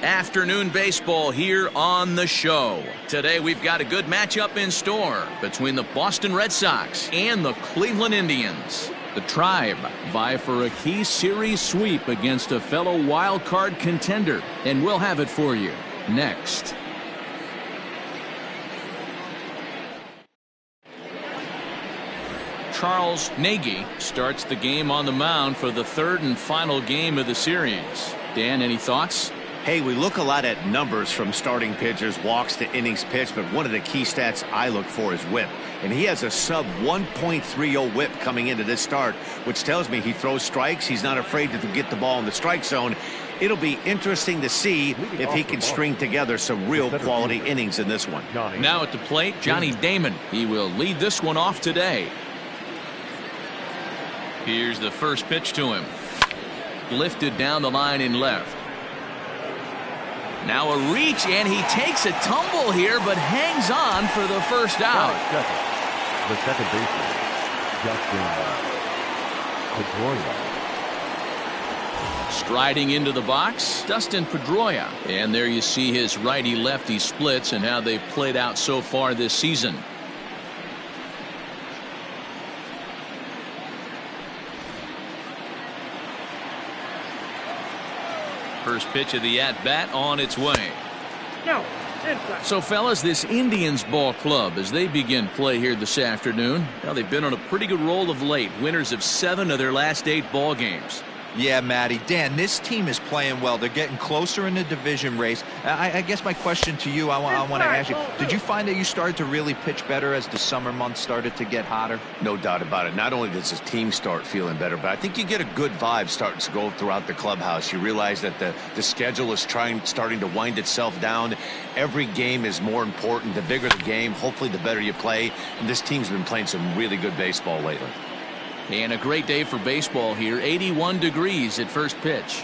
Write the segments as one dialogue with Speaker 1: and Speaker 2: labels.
Speaker 1: Afternoon baseball here on the show. Today we've got a good matchup in store between the Boston Red Sox and the Cleveland Indians. The Tribe vie for a key series sweep against a fellow wild card contender, and we'll have it for you next. Charles Nagy starts the game on the mound for the third and final game of the series. Dan, any thoughts?
Speaker 2: Hey, we look a lot at numbers from starting pitchers, walks to innings pitched, but one of the key stats I look for is whip. And he has a sub 1.30 whip coming into this start, which tells me he throws strikes. He's not afraid to get the ball in the strike zone. It'll be interesting to see if he can string together some real quality innings in this one.
Speaker 1: Now at the plate, Johnny Damon. He will lead this one off today. Here's the first pitch to him. Lifted down the line in left. Now a reach, and he takes a tumble here, but hangs on for the first out.
Speaker 3: The second baseman, Pedroia.
Speaker 1: Striding into the box, Dustin Pedroia. And there you see his righty-lefty splits and how they've played out so far this season. First pitch of the at-bat on its way. So, fellas, this Indians ball club, as they begin play here this afternoon, well, they've been on a pretty good roll of late. Winners of 7 of their last 8 ball games.
Speaker 4: Yeah, Matty. Dan, this team is playing well. They're getting closer in the division race. I guess my question to you, I want to ask you, did you find that you started to really pitch better as the summer months started to get hotter?
Speaker 2: No doubt about it. Not only does his team start feeling better, but I think you get a good vibe starting to go throughout the clubhouse. You realize that the schedule is starting to wind itself down. Every game is more important. The bigger the game, hopefully the better you play. And this team's been playing some really good baseball lately.
Speaker 1: And a great day for baseball here. 81 degrees at first pitch.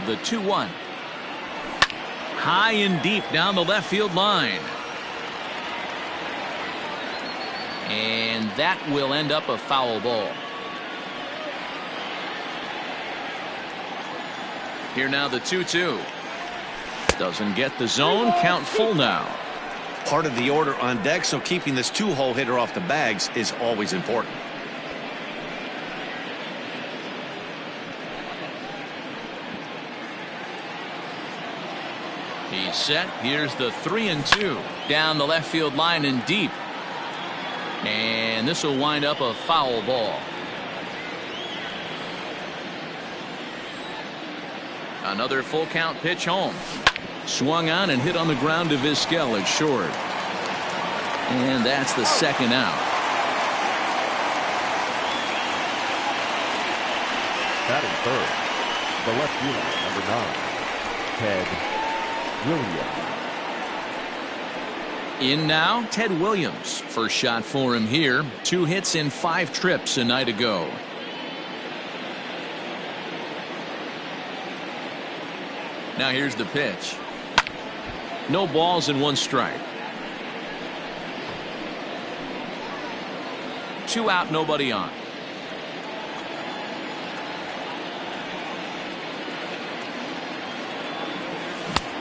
Speaker 1: The 2-1. High and deep down the left field line. And that will end up a foul ball. Here now the 2-2. Doesn't get the zone. Count full now.
Speaker 2: Part of the order on deck, so keeping this 2-hole hitter off the bags is always important.
Speaker 1: He's set. Here's the 3-2 down the left field line and deep, and this will wind up a foul ball. Another full count pitch home. Swung on and hit on the ground to Vizquel at short. And that's the second out.
Speaker 3: Batting third, the left fielder, number 9, Ted Williams.
Speaker 1: In now, Ted Williams. First shot for him here. 2 hits in 5 trips a night ago. Now here's the pitch. No balls and 1 strike. 2 out, nobody on.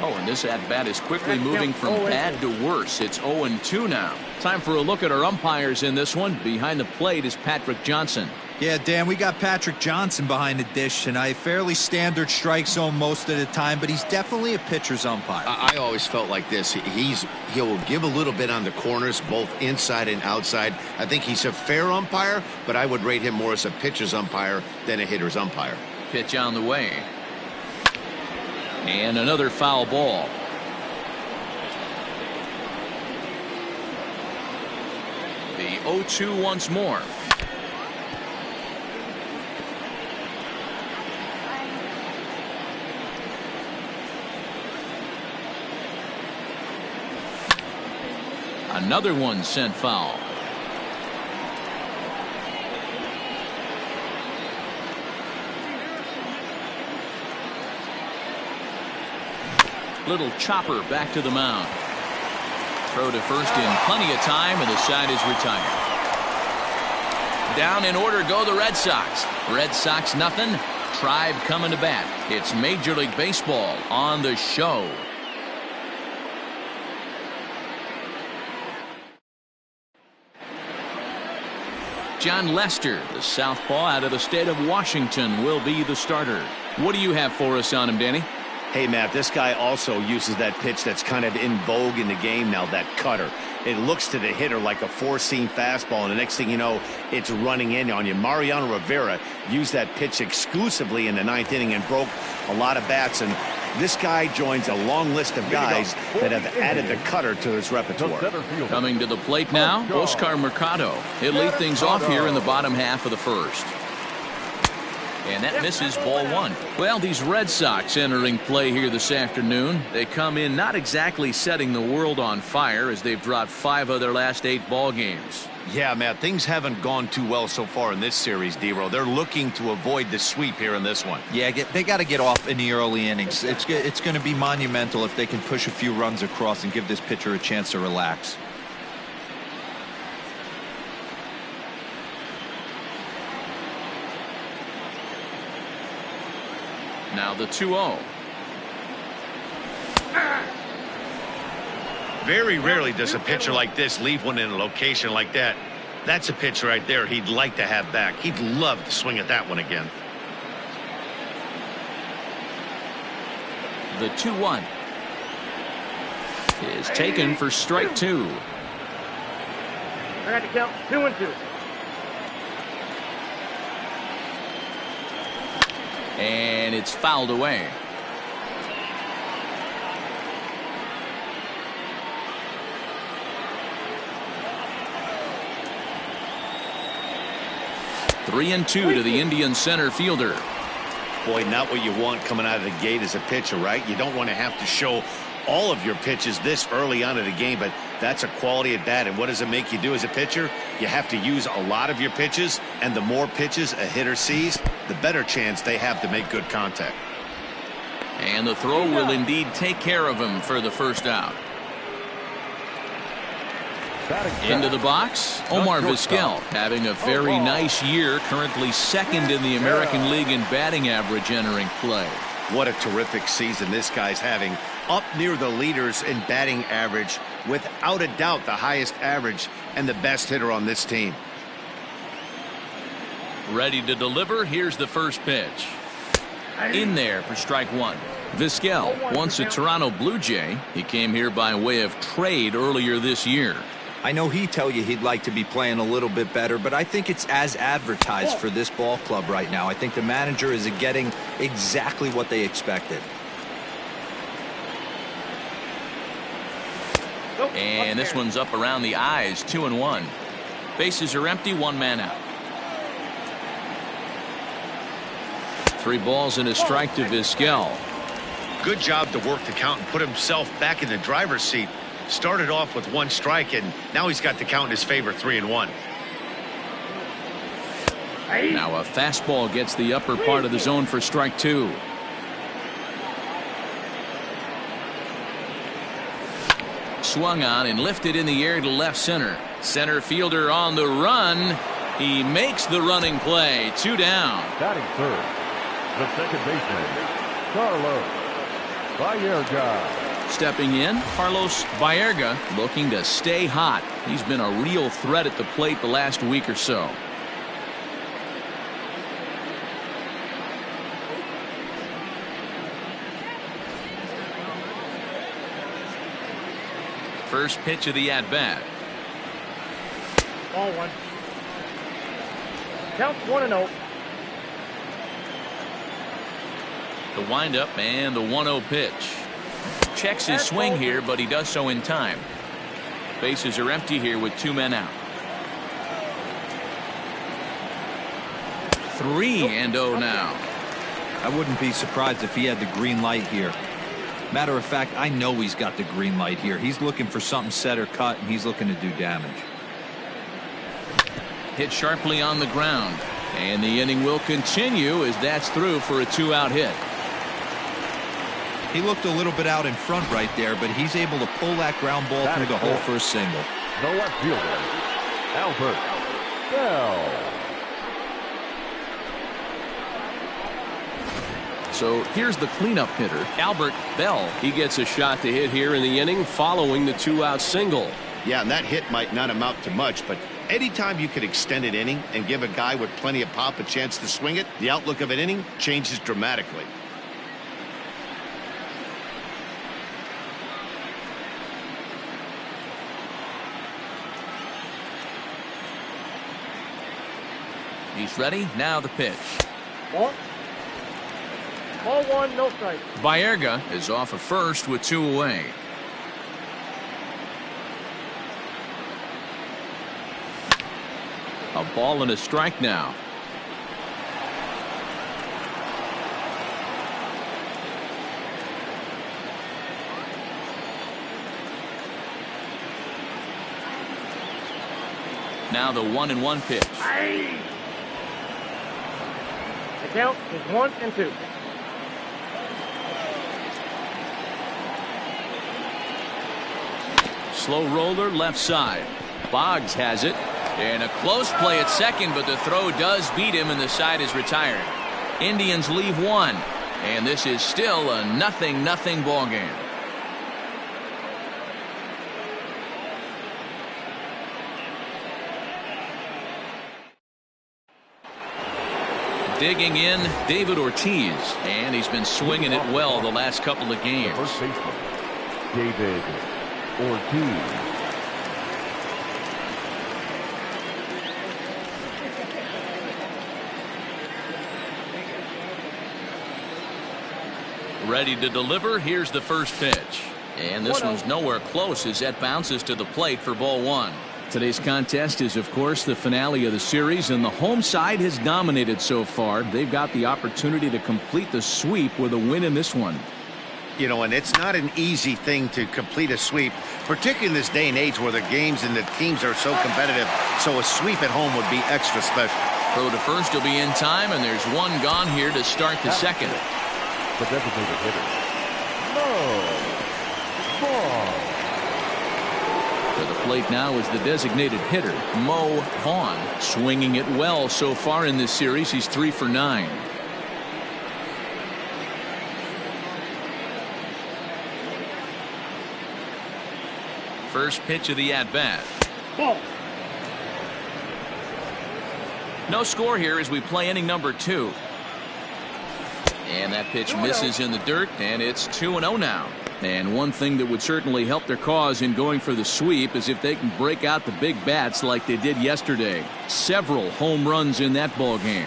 Speaker 1: Oh, and this at-bat is quickly moving from bad to worse. It's 0-2 now. Time for a look at our umpires in this one. Behind the plate is Patrick Johnson.
Speaker 4: Yeah, Dan, we got Patrick Johnson behind the dish tonight. Fairly standard strike zone most of the time, but he's definitely a pitcher's umpire.
Speaker 2: I always felt like this. He'll give a little bit on the corners, both inside and outside. I think he's a fair umpire, but I would rate him more as a pitcher's umpire than a hitter's umpire.
Speaker 1: Pitch on the way. And another foul ball. The 0-2 once more. Another one sent foul. Little chopper back to the mound. Throw to first in plenty of time, and the side is retired. Down in order go the Red Sox. Red Sox nothing. Tribe coming to bat. It's Major League Baseball on the show. John Lester, the southpaw out of the state of Washington, will be the starter. What do you have for us on him, Danny?
Speaker 2: Hey, Matt, this guy also uses that pitch that's kind of in vogue in the game now, that cutter. It looks to the hitter like a four-seam fastball, and the next thing you know, it's running in on you. Mariano Rivera used that pitch exclusively in the ninth inning and broke a lot of bats, and this guy joins a long list of guys that have added the cutter to his repertoire.
Speaker 1: Coming to the plate now, Oscar Mercado. He'll lead things off here in the bottom half of the first. And that misses, ball one. Well, these Red Sox entering play here this afternoon. They come in not exactly setting the world on fire as they've dropped 5 of their last 8 ball games.
Speaker 2: Yeah, Matt, things haven't gone too well so far in this series, D-Row. They're looking to avoid the sweep here in this one.
Speaker 4: Yeah, they got to get off in the early innings. It's going to be monumental if they can push a few runs across and give this pitcher a chance to relax.
Speaker 1: Now the 2-0.
Speaker 2: Very rarely does a pitcher like this leave one in a location like that. That's a pitch right there he'd like to have back. He'd love to swing at that one again.
Speaker 1: The 2-1 is taken for strike 2.
Speaker 5: I got to count 2-2.
Speaker 1: And it's fouled away. Three and 2 to the Indian center fielder.
Speaker 2: Boy, not what you want coming out of the gate as a pitcher, right? You don't want to have to show all of your pitches this early on in the game, but that's a quality at bat. And what does it make you do as a pitcher? You have to use a lot of your pitches, and the more pitches a hitter sees, the better chance they have to make good contact.
Speaker 1: And the throw will indeed take care of him for the first out. Into the box, Omar Vizquel having a very nice year, currently second in the American League in batting average entering play.
Speaker 2: What a terrific season this guy's having. Up near the leaders in batting average, without a doubt the highest average and the best hitter on this team.
Speaker 1: Ready to deliver. Here's the first pitch. In there for strike 1. Vizquel, once a Toronto Blue Jay, he came here by way of trade earlier this year.
Speaker 4: I know he'd tell you he'd like to be playing a little bit better, but I think it's as advertised for this ball club right now. I think the manager is getting exactly what they expected.
Speaker 1: And this one's up around the eyes, 2-1. Bases are empty, 1 man out. 3 balls and a strike to Vizquel.
Speaker 2: Good job to work the count and put himself back in the driver's seat. Started off with 1 strike, and now he's got the count in his favor, 3-1.
Speaker 1: Now a fastball gets the upper part of the zone for strike 2. Swung on and lifted in the air to left center. Center fielder on the run. He makes the running play. 2 down.
Speaker 3: Batting third, the second baseman, Carlos Baerga.
Speaker 1: Stepping in, Carlos Baerga, looking to stay hot. He's been a real threat at the plate the last week or so. First pitch of the at-bat.
Speaker 5: Ball 1. Counts 1-0.
Speaker 1: The windup and the 1-0 pitch. Checks his swing here, but he does so in time. Bases are empty here with 2 men out. 3-0 now.
Speaker 4: I wouldn't be surprised if he had the green light here. Matter of fact, I know he's got the green light here. He's looking for something set or cut, and he's looking to do damage.
Speaker 1: Hit sharply on the ground. And the inning will continue as that's through for a 2-out hit.
Speaker 4: He looked a little bit out in front right there, but he's able to pull that ground ball through the hole for a single.
Speaker 3: The left fielder, Albert Bell.
Speaker 1: So here's the cleanup hitter, Albert Bell.
Speaker 5: He gets a shot to hit here in the inning following the 2-out single.
Speaker 2: Yeah, and that hit might not amount to much, but anytime you can extend an inning and give a guy with plenty of pop a chance to swing it, the outlook of an inning changes dramatically.
Speaker 1: He's ready. Now the pitch.
Speaker 6: Ball 1, no strike.
Speaker 1: Baerga is off at first with 2 away. A ball and a strike now. Now the 1-1 pitch.
Speaker 6: Aye. The count is 1-2.
Speaker 1: Slow roller left side. Boggs has it. And a close play at second, but the throw does beat him and the side is retired. Indians leave 1. And this is still a 0-0 ball game. Digging in, David Ortiz, and he's been swinging it well the last couple of games.
Speaker 3: First baseman, David Ortiz.
Speaker 1: Ready to deliver. Here's the first pitch. And this one's nowhere close as that bounces to the plate for ball 1. Today's contest is, of course, the finale of the series, and the home side has dominated so far. They've got the opportunity to complete the sweep with a win in this one.
Speaker 2: You know, and it's not an easy thing to complete a sweep, particularly in this day and age where the games and the teams are so competitive. So a sweep at home would be extra special.
Speaker 1: Throw to first will be in time, and there's one gone here to start the second.
Speaker 3: The designated hitter, Mo Vaughn.
Speaker 1: To the plate now is the designated hitter, Mo Vaughn, swinging it well so far in this series. He's 3 for 9. First pitch of the at-bat.
Speaker 6: Ball.
Speaker 1: No score here as we play inning number 2. And that pitch misses in the dirt, and it's 2-0 now. And one thing that would certainly help their cause in going for the sweep is if they can break out the big bats like they did yesterday. Several home runs in that ball game.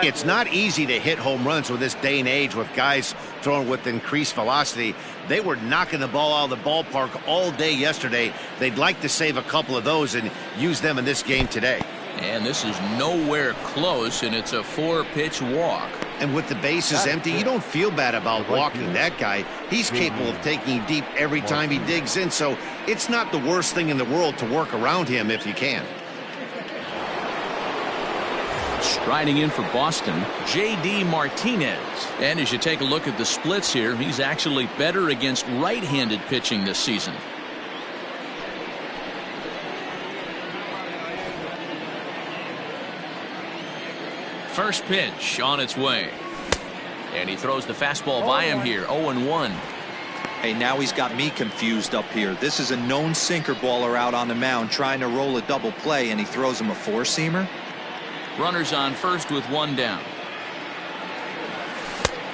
Speaker 2: It's not easy to hit home runs with this day and age with guys throwing with increased velocity. They were knocking the ball out of the ballpark all day yesterday. They'd like to save a couple of those and use them in this game today.
Speaker 1: And this is nowhere close, and it's a 4-pitch walk.
Speaker 2: And with the bases empty, you don't feel bad about walking that guy. He's capable of taking deep every time he digs in, so it's not the worst thing in the world to work around him if you can.
Speaker 1: Striding in for Boston, J.D. Martinez. And as you take a look at the splits here, he's actually better against right-handed pitching this season. First pitch on its way. And he throws the fastball by him here. 0-1.
Speaker 4: Hey, now he's got me confused up here. This is a known sinker baller out on the mound trying to roll a double play, and he throws him a 4-seamer.
Speaker 1: Runners on first with 1 down.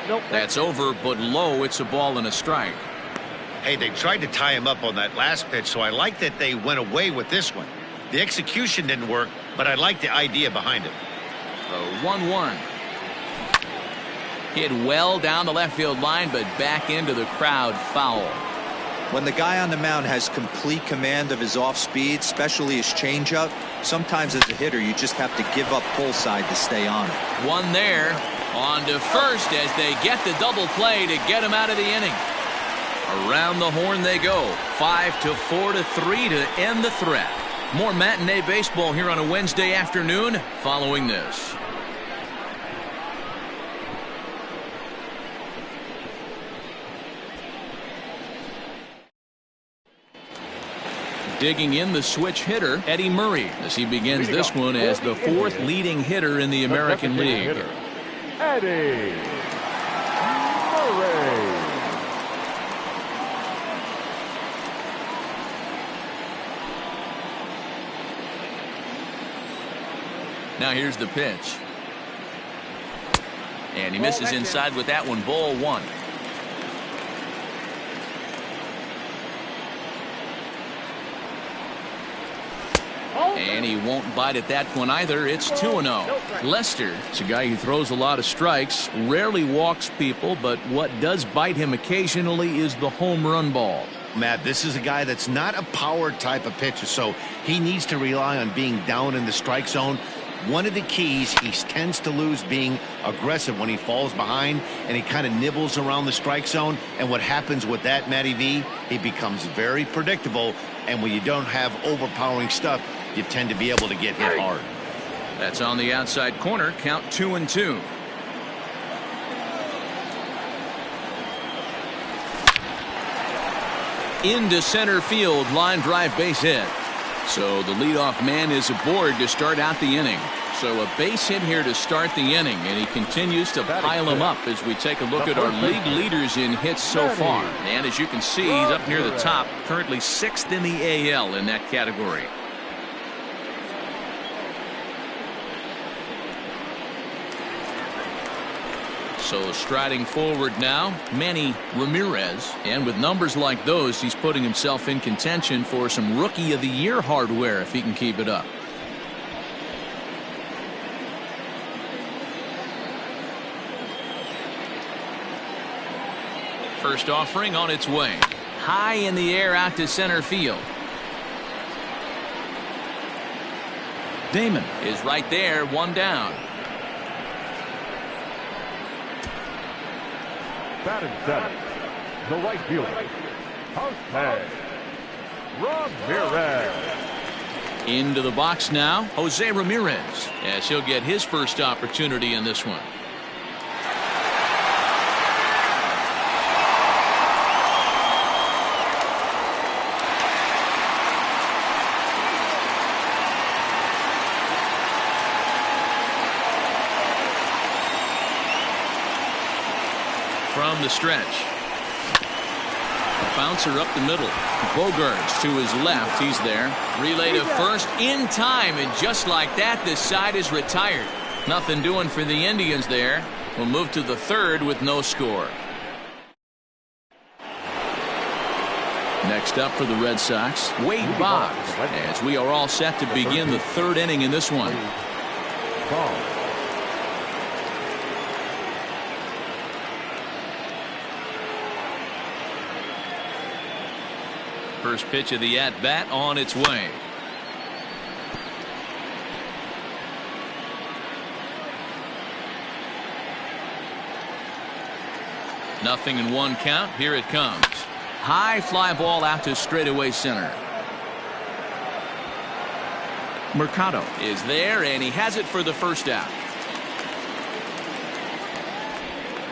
Speaker 6: Nope.
Speaker 1: That's over, but low. It's a ball and a strike.
Speaker 2: Hey, they tried to tie him up on that last pitch, so I like that they went away with this one. The execution didn't work, but I like the idea behind it.
Speaker 1: 1-1. Hit well down the left field line, but back into the crowd, foul.
Speaker 4: When the guy on the mound has complete command of his off speed, especially his changeup, sometimes as a hitter you just have to give up pull side to stay on it.
Speaker 1: One there, on to first as they get the double play to get him out of the inning. Around the horn they go. 5-4-3 to end the threat. More matinee baseball here on a Wednesday afternoon following this. Digging in the switch hitter, Eddie Murray, as he begins this one as the 4th leading hitter in the American League.
Speaker 3: Eddie
Speaker 1: Now here's the pitch. And he misses inside with that one. Ball 1. And he won't bite at that one either. It's 2-0. Lester is a guy who throws a lot of strikes, rarely walks people, but what does bite him occasionally is the home run ball.
Speaker 2: Matt, this is a guy that's not a power type of pitcher, so he needs to rely on being down in the strike zone. One of the keys, he tends to lose being aggressive when he falls behind, and he kind of nibbles around the strike zone. And what happens with that, Matty V, he becomes very predictable, and when you don't have overpowering stuff, you tend to be able to get hit hard.
Speaker 1: That's on the outside corner. Count 2-2. Into center field, line drive, base hit. So the leadoff man is aboard to start out the inning. So a base hit here to start the inning, and he continues to pile them up as we take a look at our league leaders in hits so far. And as you can see, he's up near the top, currently 6th in the AL in that category. So striding forward now, Manny Ramirez. And with numbers like those, he's putting himself in contention for some Rookie of the Year hardware if he can keep it up. First offering on its way. High in the air out to center field. Damon is right there, one down.
Speaker 3: Batting seventh, the right fielder, Jose Ramirez.
Speaker 1: Into the box now, Jose Ramirez, as he'll get his first opportunity in this one. From the stretch. Bouncer up the middle. Bogarts to his left. He's there. Relay to first in time, and just like that, this side is retired. Nothing doing for the Indians there. We'll move to the third with no score. Next up for the Red Sox, Wade Boggs, as we are all set to begin the third inning in this one. First pitch of the at-bat on its way. Nothing in one count. Here it comes. High fly ball out to straightaway center. Mercado is there, and he has it for the first out.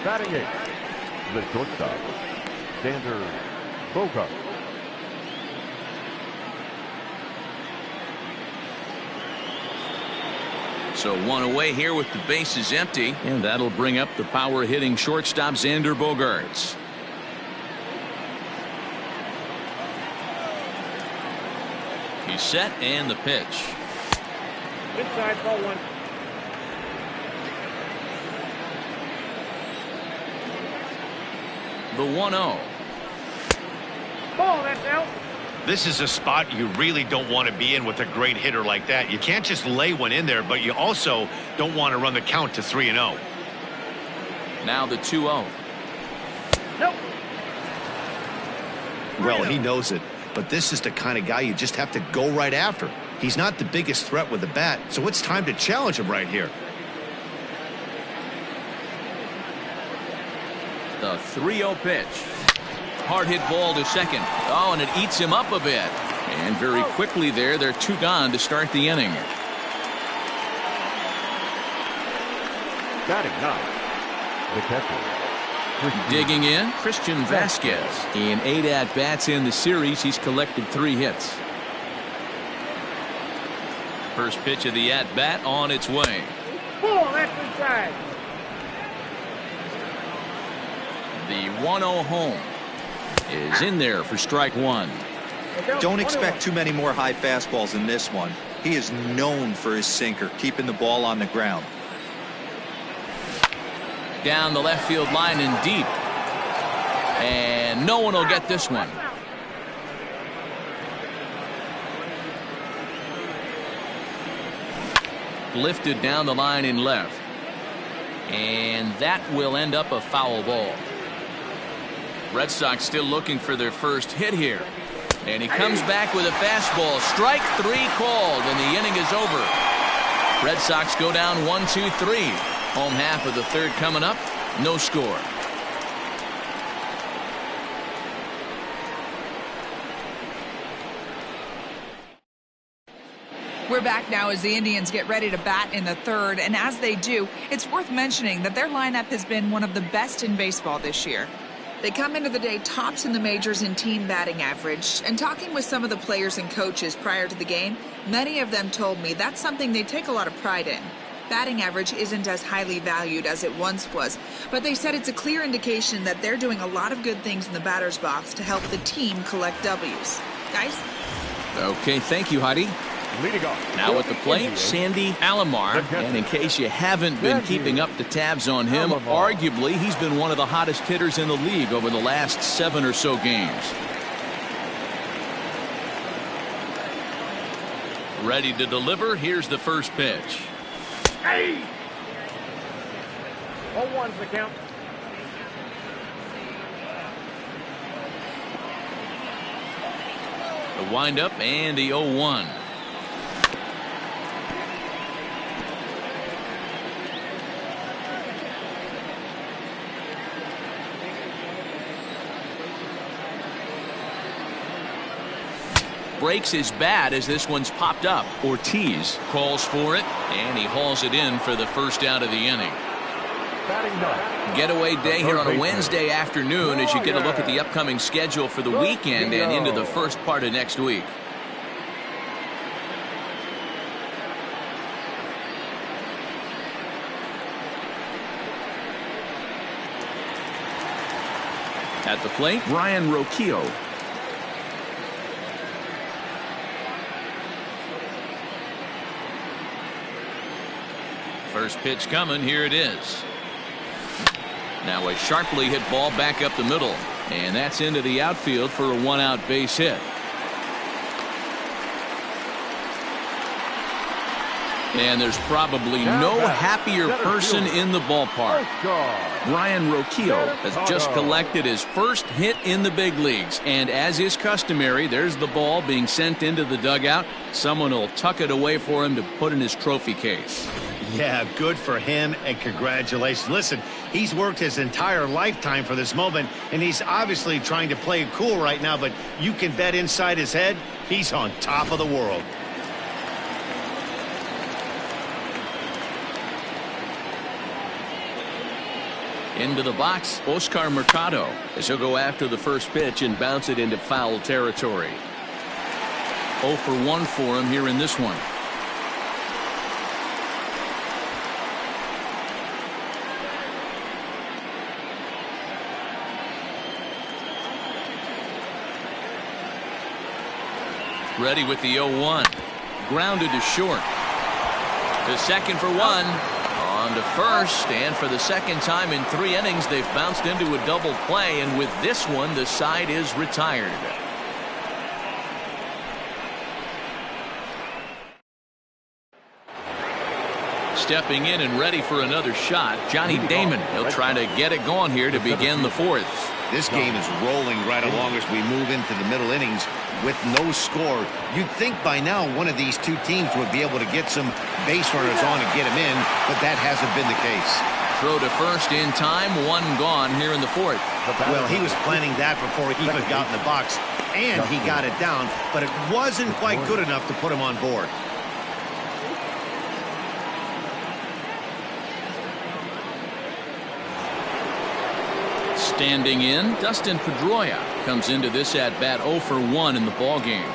Speaker 3: Batting eighth, the shortstop, Xander Bogaerts.
Speaker 1: So one away here with the bases empty, and that'll bring up the power hitting shortstop Xander Bogaerts. He's set, and the pitch.
Speaker 6: Inside, ball 1.
Speaker 1: The 1-0.
Speaker 6: Ball, that's out.
Speaker 2: This is a spot you really don't want to be in with a great hitter like that. You can't just lay one in there, but you also don't want to run the count to 3-0.
Speaker 1: Now the 2-0.
Speaker 6: Nope.
Speaker 2: Well, he knows it, but this is the kind of guy you just have to go right after. He's not the biggest threat with the bat, so it's time to challenge him right here.
Speaker 1: The 3-0 pitch. Hard hit ball to second. Oh, and it eats him up a bit. And very quickly there, they're 2 gone to start the inning.
Speaker 3: Batting ninth, the catcher,
Speaker 1: Digging in, Christian Vasquez. In 8 at-bats in the series, he's collected 3 hits. First pitch of the at-bat on its way.
Speaker 6: Ball, that's inside.
Speaker 1: The 1-0 home is in there for strike 1.
Speaker 4: Don't expect too many more high fastballs in this one. He is known for his sinker, keeping the ball on the ground.
Speaker 1: Down the left field line and deep. And no one will get this one. Lifted down the line in left. And that will end up a foul ball. Red Sox still looking for their first hit here. And he comes back with a fastball. Strike 3 called, and the inning is over. Red Sox go down 1-2-3. Home half of the third coming up. No score.
Speaker 7: We're back now as the Indians get ready to bat in the third, and as they do, it's worth mentioning that their lineup has been one of the best in baseball this year. They come into the day tops in the majors in team batting average, and talking with some of the players and coaches prior to the game, many of them told me that's something they take a lot of pride in. Batting average isn't as highly valued as it once was, but they said it's a clear indication that they're doing a lot of good things in the batter's box to help the team collect W's. Guys?
Speaker 1: Okay, thank you, Heidi.
Speaker 3: Leading off.
Speaker 1: Now at the plate, Sandy Alomar. And in case you haven't been keeping up the tabs on him, arguably he's been one of the hottest hitters in the league over the last 7 or so games. Ready to deliver. Here's the first pitch.
Speaker 6: Hey! 0-1's the count.
Speaker 1: The windup and the 0-1. Breaks his bat as this one's popped up. Ortiz calls for it, and he hauls it in for the first out of the inning. Getaway day here on a Wednesday afternoon as you get a look at the upcoming schedule for the weekend and into the first part of next week. At the plate, Brian Roquillo. First pitch coming. Here it is. Now a sharply hit ball back up the middle, and that's into the outfield for a 1-out base hit. And there's probably no happier person in the ballpark. Brian Roquillo has just collected his first hit in the big leagues, and as is customary, there's the ball being sent into the dugout. Someone will tuck it away for him to put in his trophy case.
Speaker 2: Yeah, good for him, and congratulations. Listen, he's worked his entire lifetime for this moment, and he's obviously trying to play it cool right now, but you can bet inside his head, he's on top of the world.
Speaker 1: Into the box, Oscar Mercado, as he'll go after the first pitch and bounce it into foul territory. 0 for 1 for him here in this one. Ready with the 0-1. Grounded to short. To second for 1. On to first, and for the second time in 3 innings, they've bounced into a double play, and with this one, the side is retired. Stepping in and ready for another shot, Johnny Damon. He'll try to get it going here to begin the 4th.
Speaker 2: This game is rolling right along as we move into the middle innings with no score. You'd think by now one of these two teams would be able to get some base runners on and get them in, but that hasn't been the case.
Speaker 1: Throw to first in time, 1 gone here in the 4th.
Speaker 2: Well, he was planning that before he even got in the box, and he got it down, but it wasn't quite good enough to put him on board.
Speaker 1: Standing in, Dustin Pedroia comes into this at-bat 0 for 1 in the ballgame.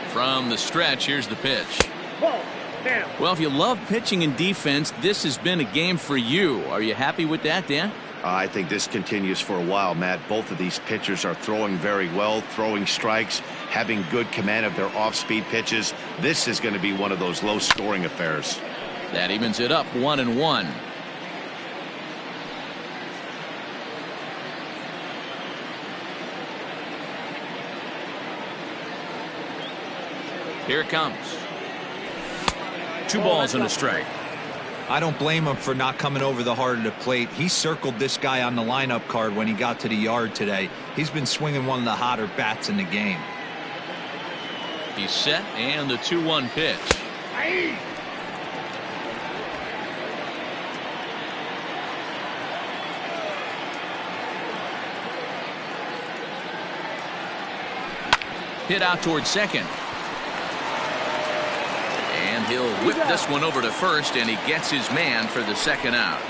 Speaker 1: From the stretch, here's the pitch. Well, if you love pitching and defense, this has been a game for you. Are you happy with that, Dan?
Speaker 2: I think this continues for a while, Matt. Both of these pitchers are throwing very well, throwing strikes, having good command of their off-speed pitches. This is going to be one of those low-scoring affairs.
Speaker 1: That evens it up 1-1. Here it comes. 2 balls and a strike.
Speaker 4: I don't blame him for not coming over the heart of the plate. He circled this guy on the lineup card when he got to the yard today. He's been swinging one of the hotter bats in the game.
Speaker 1: He's set, and the 2-1 pitch. Hit out towards second. And he'll whip this one over to first, and he gets his man for the second out.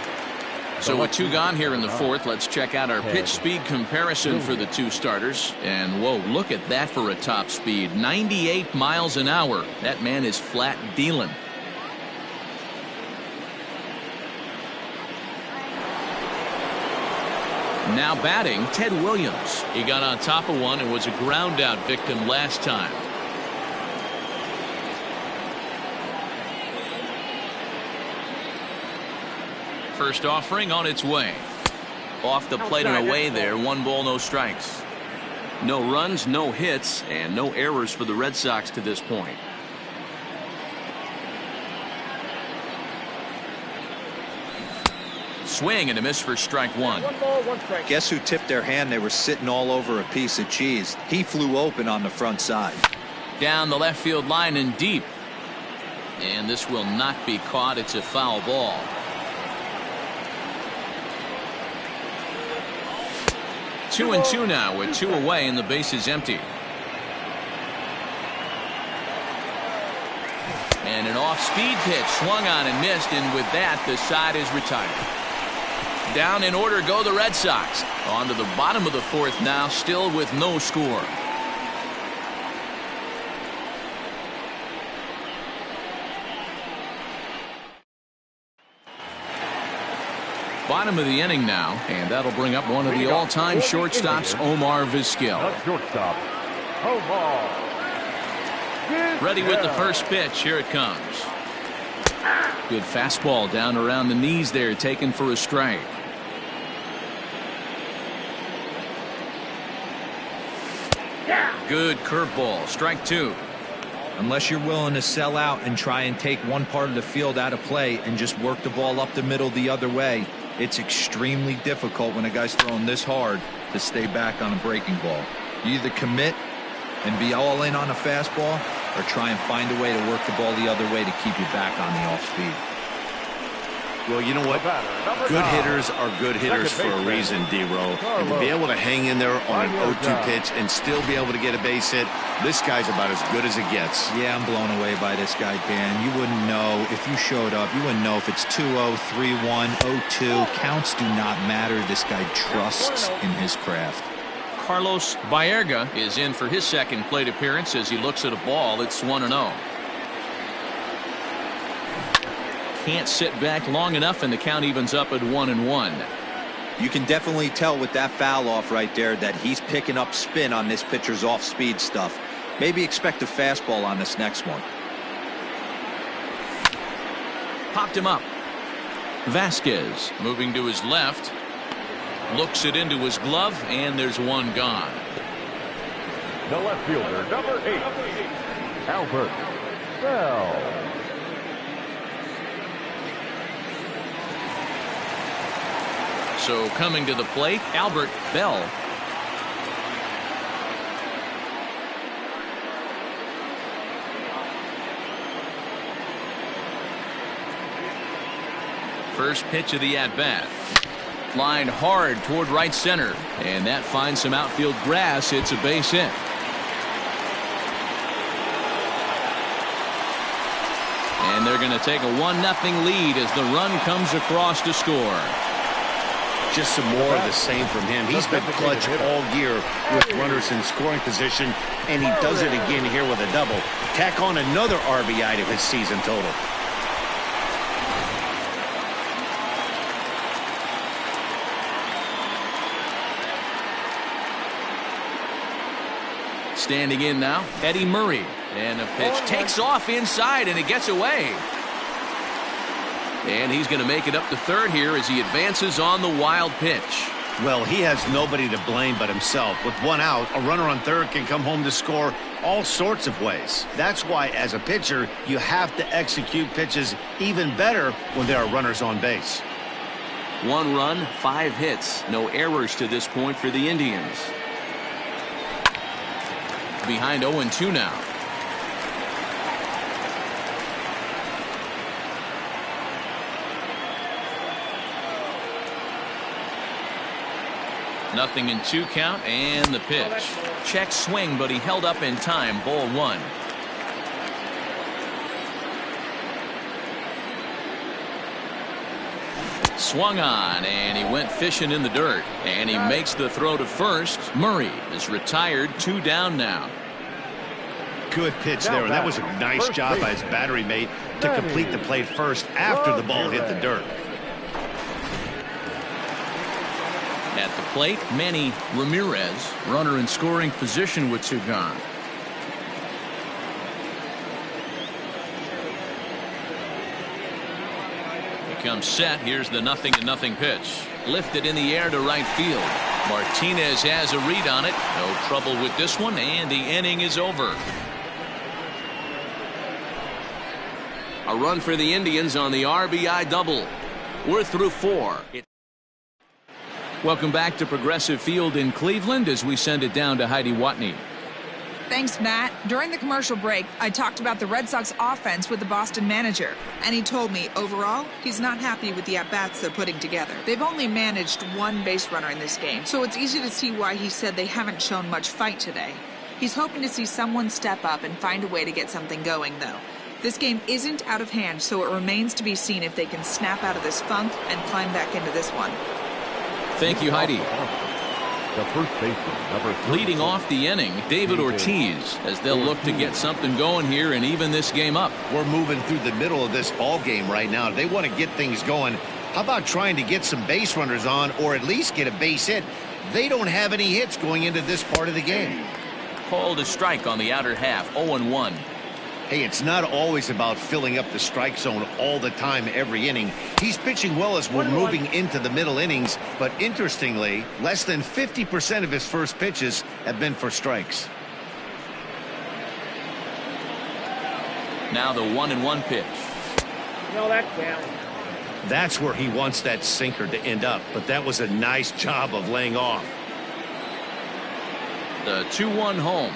Speaker 1: So with 2 gone here in the 4th, let's check out our pitch speed comparison for the 2 starters. And whoa, look at that for a top speed. 98 miles an hour. That man is flat dealing. Now batting, Ted Williams. He got on top of one and was a ground out victim last time. First offering on its way. Off the plate and away there. 1 ball, no strikes. No runs, no hits, and no errors for the Red Sox to this point. Swing and a miss for strike 1.
Speaker 6: 1 ball, 1 strike.
Speaker 4: Guess who tipped their hand? They were sitting all over a piece of cheese. He flew open on the front side.
Speaker 1: Down the left field line and deep. And this will not be caught. It's a foul ball. 2-2 now with 2 away and the base is empty. And an off-speed pitch swung on and missed, and with that the side is retired. Down in order go the Red Sox. On to the bottom of the 4th now, still with no score. Bottom of the inning now, and that'll bring up one of the all-time shortstops, Omar Vizquel.
Speaker 3: The shortstop, Omar.
Speaker 1: Ready with the first pitch. Here it comes. Good fastball down around the knees there, taken for a strike. Good curveball, strike 2.
Speaker 4: Unless you're willing to sell out and try and take one part of the field out of play and just work the ball up the middle the other way, it's extremely difficult when a guy's throwing this hard to stay back on a breaking ball. You either commit and be all in on a fastball or try and find a way to work the ball the other way to keep you back on the off speed.
Speaker 2: Well, you know what? Good hitters are good hitters for a reason, D-Row. And to be able to hang in there on an 0-2 pitch and still be able to get a base hit, this guy's about as good as it gets.
Speaker 4: Yeah, I'm blown away by this guy, Dan. You wouldn't know if you showed up. You wouldn't know if it's 2-0, 3-1, 0-2. Counts do not matter. This guy trusts in his craft.
Speaker 1: Carlos Baerga is in for his second plate appearance as he looks at a ball. It's 1-0. Can't sit back long enough, and the count evens up at 1-1.
Speaker 4: You can definitely tell with that foul off right there that he's picking up spin on this pitcher's off-speed stuff. Maybe expect a fastball on this next one.
Speaker 1: Popped him up. Vasquez moving to his left. Looks it into his glove, and there's 1 gone.
Speaker 3: The left fielder, number 8, Albert Bell.
Speaker 1: So coming to the plate, Albert Bell. First pitch of the at-bat. Line hard toward right center, and that finds some outfield grass. It's a base hit. And they're going to take a 1-0 lead as the run comes across to score.
Speaker 2: Just some more of the same from him. He's been clutch all year with runners in scoring position, and he does it again here with a double. Tack on another RBI to his season total.
Speaker 1: Standing in now, Eddie Murray. And the pitch takes off inside, and it gets away. And he's going to make it up to third here as he advances on the wild pitch.
Speaker 2: Well, he has nobody to blame but himself. With one out, a runner on third can come home to score all sorts of ways. That's why, as a pitcher, you have to execute pitches even better when there are runners on base.
Speaker 1: 1 run, 5 hits. No errors to this point for the Indians. Behind 0-2 now. Nothing in 2 count, and the pitch. Check swing, but he held up in time. Ball 1. Swung on, and he went fishing in the dirt. And he makes the throw to first. Murray is retired. 2 down now.
Speaker 2: Good pitch there, and that was a nice job by his battery mate to complete the play first after the ball hit the dirt.
Speaker 1: At the plate, Manny Ramirez, runner in scoring position with 2 gone. He comes set. Here's the 0-0 pitch. Lifted in the air to right field. Martinez has a read on it. No trouble with this one, and the inning is over. A run for the Indians on the RBI double. We're through 4. Welcome back to Progressive Field in Cleveland as we send it down to Heidi Watney.
Speaker 7: Thanks, Matt. During the commercial break, I talked about the Red Sox offense with the Boston manager, and he told me overall he's not happy with the at-bats they're putting together. They've only managed 1 base runner in this game, so it's easy to see why he said they haven't shown much fight today. He's hoping to see someone step up and find a way to get something going, though. This game isn't out of hand, so it remains to be seen if they can snap out of this funk and climb back into this one.
Speaker 1: Thank you, Heidi.
Speaker 3: The first baseman, number 3.
Speaker 1: Leading off the inning, David Ortiz, as they'll look to get something going here and even this game up.
Speaker 2: We're moving through the middle of this ball game right now. They want to get things going. How about trying to get some base runners on, or at least get a base hit? They don't have any hits going into this part of the game.
Speaker 1: Called a strike on the outer half, 0-1.
Speaker 2: Hey, it's not always about filling up the strike zone all the time every inning. He's pitching well as we're moving into the middle innings, but interestingly, less than 50% of his first pitches have been for strikes.
Speaker 1: Now the 1-1 pitch.
Speaker 6: No, that's down.
Speaker 2: That's where he wants that sinker to end up, but that was a nice job of laying off.
Speaker 1: The 2-1 home.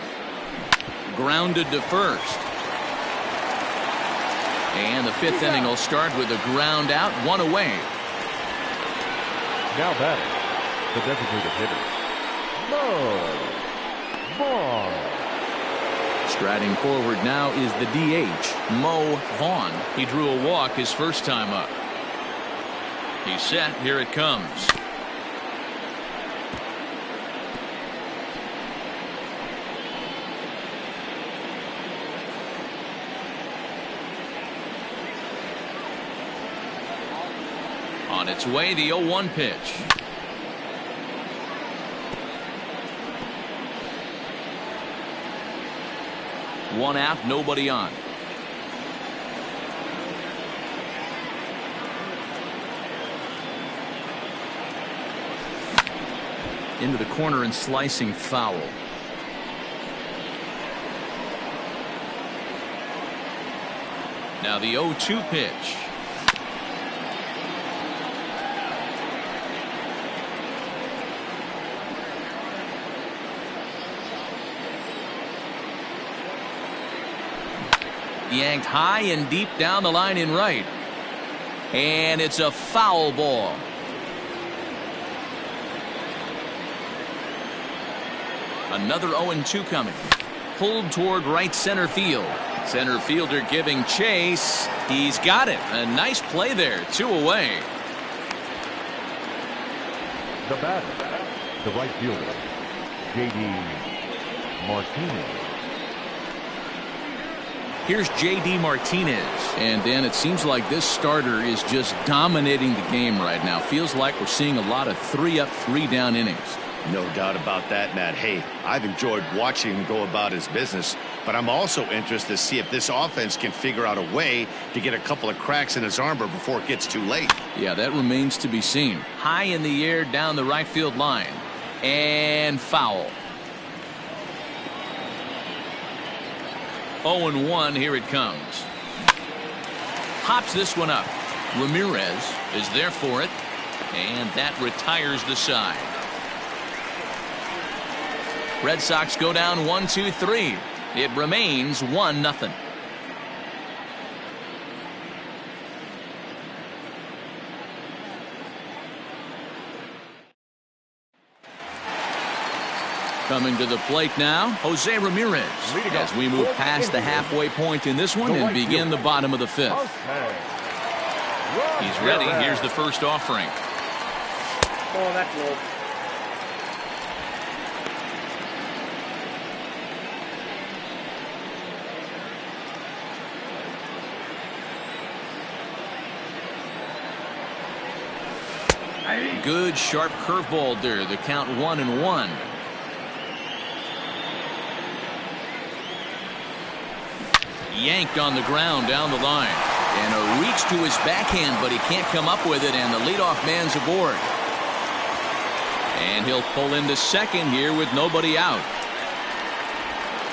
Speaker 1: Grounded to first. And the 5th inning will start with a ground out, 1 away.
Speaker 3: Now batting, the designated hitter, Mo Vaughn.
Speaker 1: Striding forward now is the DH, Mo Vaughn. He drew a walk his first time up. He's set. Here it comes. On its way, the 0-1 pitch. One out, nobody on. Into the corner and slicing foul. Now the 0-2 pitch. Yanked high and deep down the line in right. And it's a foul ball. Another 0-2 coming. Pulled toward right center field. Center fielder giving chase. He's got it. A nice play there. 2 away.
Speaker 3: The batter, the right fielder, J.D. Martinez.
Speaker 1: Here's J.D. Martinez. And, Dan, it seems like this starter is just dominating the game right now. Feels like we're seeing a lot of 3-up, 3-down innings.
Speaker 2: No doubt about that, Matt. Hey, I've enjoyed watching him go about his business, but I'm also interested to see if this offense can figure out a way to get a couple of cracks in his armor before it gets too late.
Speaker 1: Yeah, that remains to be seen. High in the air down the right field line. And foul. 0-1, here it comes. Hops this one up. Ramirez is there for it, and that retires the side. Red Sox go down 1-2-3. It remains 1-0. Coming to the plate now, Jose Ramirez, as we move past the halfway point in this one and begin the bottom of the fifth. He's ready. Here's the first offering.
Speaker 6: Oh, that's low.
Speaker 1: Good sharp curveball there. The count 1-1. Yanked on the ground down the line. And a reach to his backhand, but he can't come up with it, and the leadoff man's aboard. And he'll pull into second here with nobody out.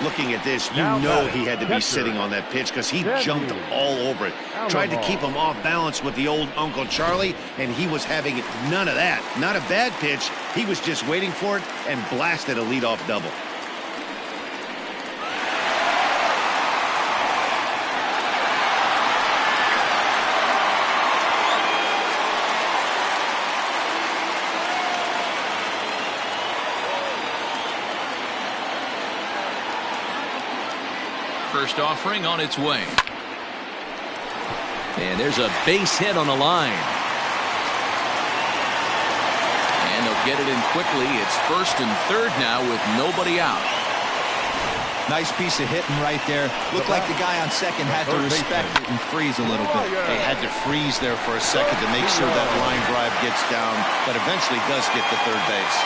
Speaker 2: Looking at this, you know he had to be sitting on that pitch because he jumped all over it. Tried to keep him off balance with the old Uncle Charlie, and he was having none of that. Not a bad pitch. He was just waiting for it and blasted a leadoff double.
Speaker 1: First offering on its way. And there's a base hit on the line. And they'll get it in quickly. It's first and third now with nobody out.
Speaker 4: Nice piece of hitting right there. Looked like the guy on second had to respect it and freeze a little bit.
Speaker 2: He had to freeze there for a second to make sure that line drive gets down, but eventually does get to third base.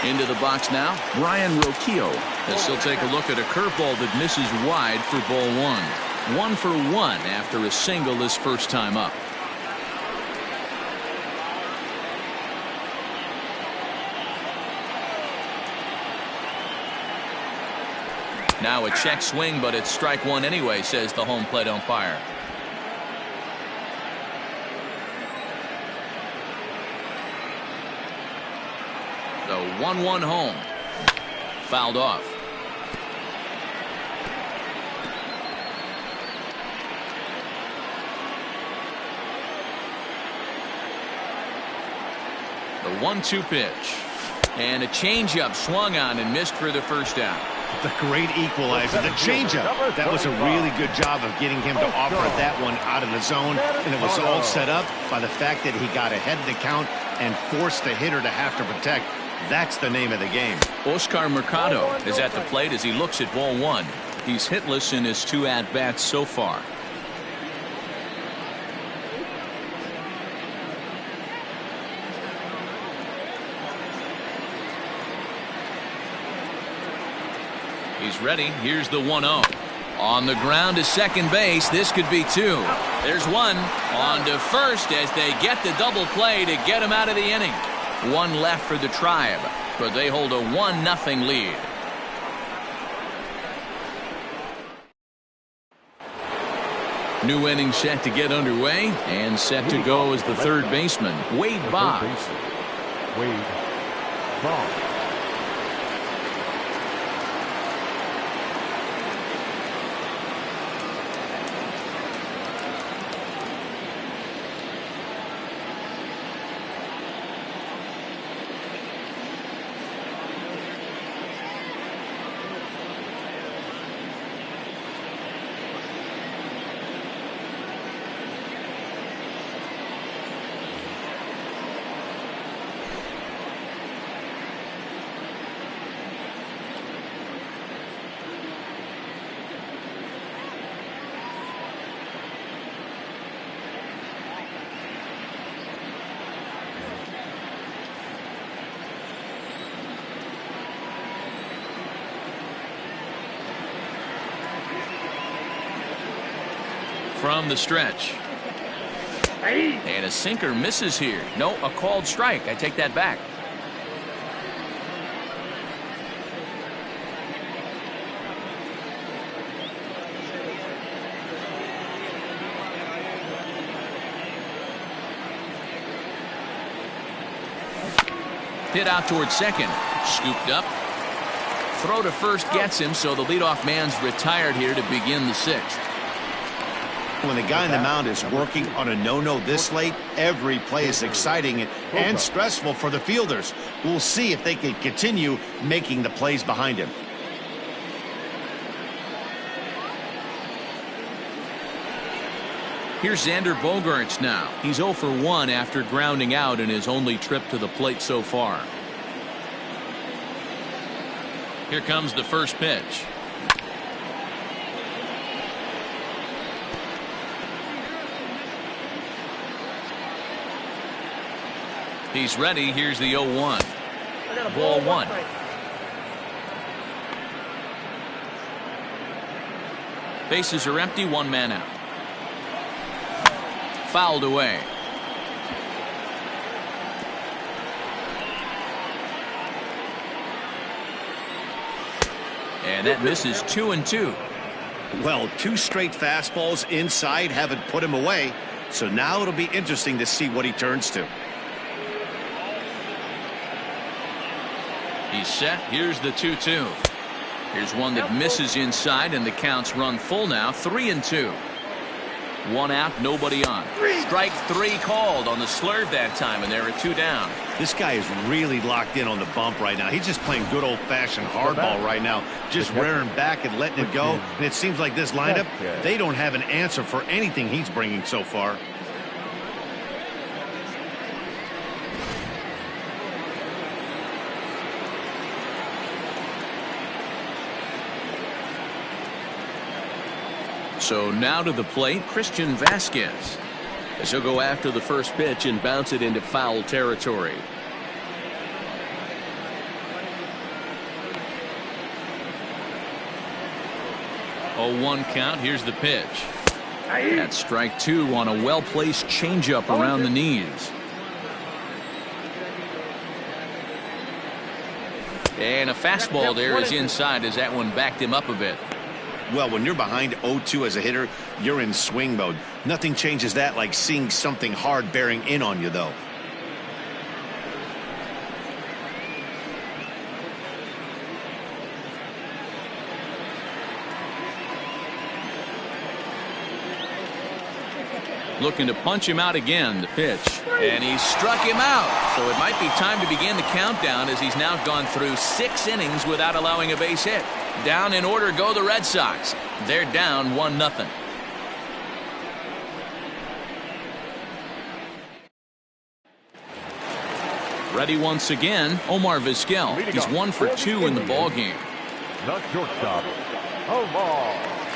Speaker 1: Into the box now, Brian Roquillo, as he'll take a look at a curveball that misses wide for ball one. 1 for 1 after a single this first time up. Now a check swing, but it's strike one anyway, says the home plate umpire. The 1-1 home. Fouled off. The 1-2 pitch. And a changeup swung on and missed for the first out.
Speaker 2: The great equalizer, the changeup. That was a really good job of getting him to offer that one out of the zone. And it was all set up by the fact that he got ahead of the count and forced the hitter to have to protect. That's the name of the game.
Speaker 1: Oscar Mercado is at the plate as he looks at ball one. He's hitless in his 2 at-bats so far. He's ready. Here's the 1-0. On the ground to second base. This could be 2. There's 1. On to first as they get the double play to get him out of the inning. 1 left for the Tribe, but they hold a 1-0 lead. New inning set to get underway, and set to go as the third baseman, Wade Boggs.
Speaker 3: Wade Boggs.
Speaker 1: from the stretch. And a sinker misses here. No, a called strike. I take that back. Hit out towards second. Scooped up. Throw to first gets him, so the leadoff man's retired here to begin the sixth.
Speaker 2: When the guy in the mound is working on a no-no this late, every play is exciting and stressful for the fielders. We'll see if they can continue making the plays behind him.
Speaker 1: Here's Xander Bogaerts now. He's 0 for 1 after grounding out in his only trip to the plate so far. Here comes the first pitch. He's ready. Here's the 0-1. Ball one. Bases are empty. One man out. Fouled away. And that misses 2-2.
Speaker 2: Well, 2 straight fastballs inside haven't put him away. So now it'll be interesting to see what he turns to.
Speaker 1: He's set. Here's the 2-2. Here's one that misses inside, and the count's run full now. 3-2. One out, nobody on. Strike 3 called on the slurve that time, and there are 2 down.
Speaker 2: This guy is really locked in on the bump right now. He's just playing good old-fashioned hardball right now, just rearing back and letting it go. And it seems like this lineup, they don't have an answer for anything he's bringing so far.
Speaker 1: So now to the plate, Christian Vasquez, as he'll go after the first pitch and bounce it into foul territory. Oh, 1 count. Here's the pitch. That's strike 2 on a well-placed changeup around the knees. And a fastball there is inside as that one backed him up a bit.
Speaker 2: Well, when you're behind 0-2 as a hitter, you're in swing mode. Nothing changes that like seeing something hard bearing in on you, though.
Speaker 1: Looking to punch him out again. The pitch. And he struck him out. So it might be time to begin the countdown as he's now gone through 6 innings without allowing a base hit. Down in order go the Red Sox. They're down 1-0. Ready once again, Omar Vizquel. He's 1 for 2 in the ballgame.
Speaker 3: The shortstop, Omar.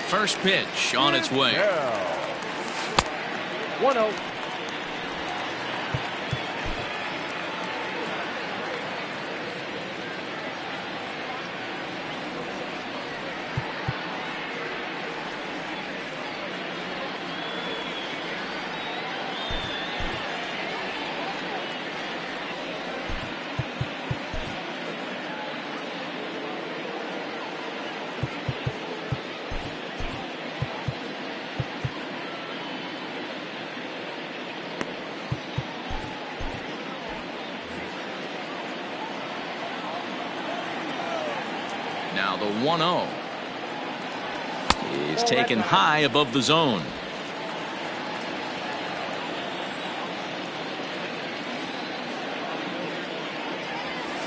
Speaker 1: First pitch on its way.
Speaker 3: 1-0.
Speaker 1: Now the 1-0 is taken high above the zone.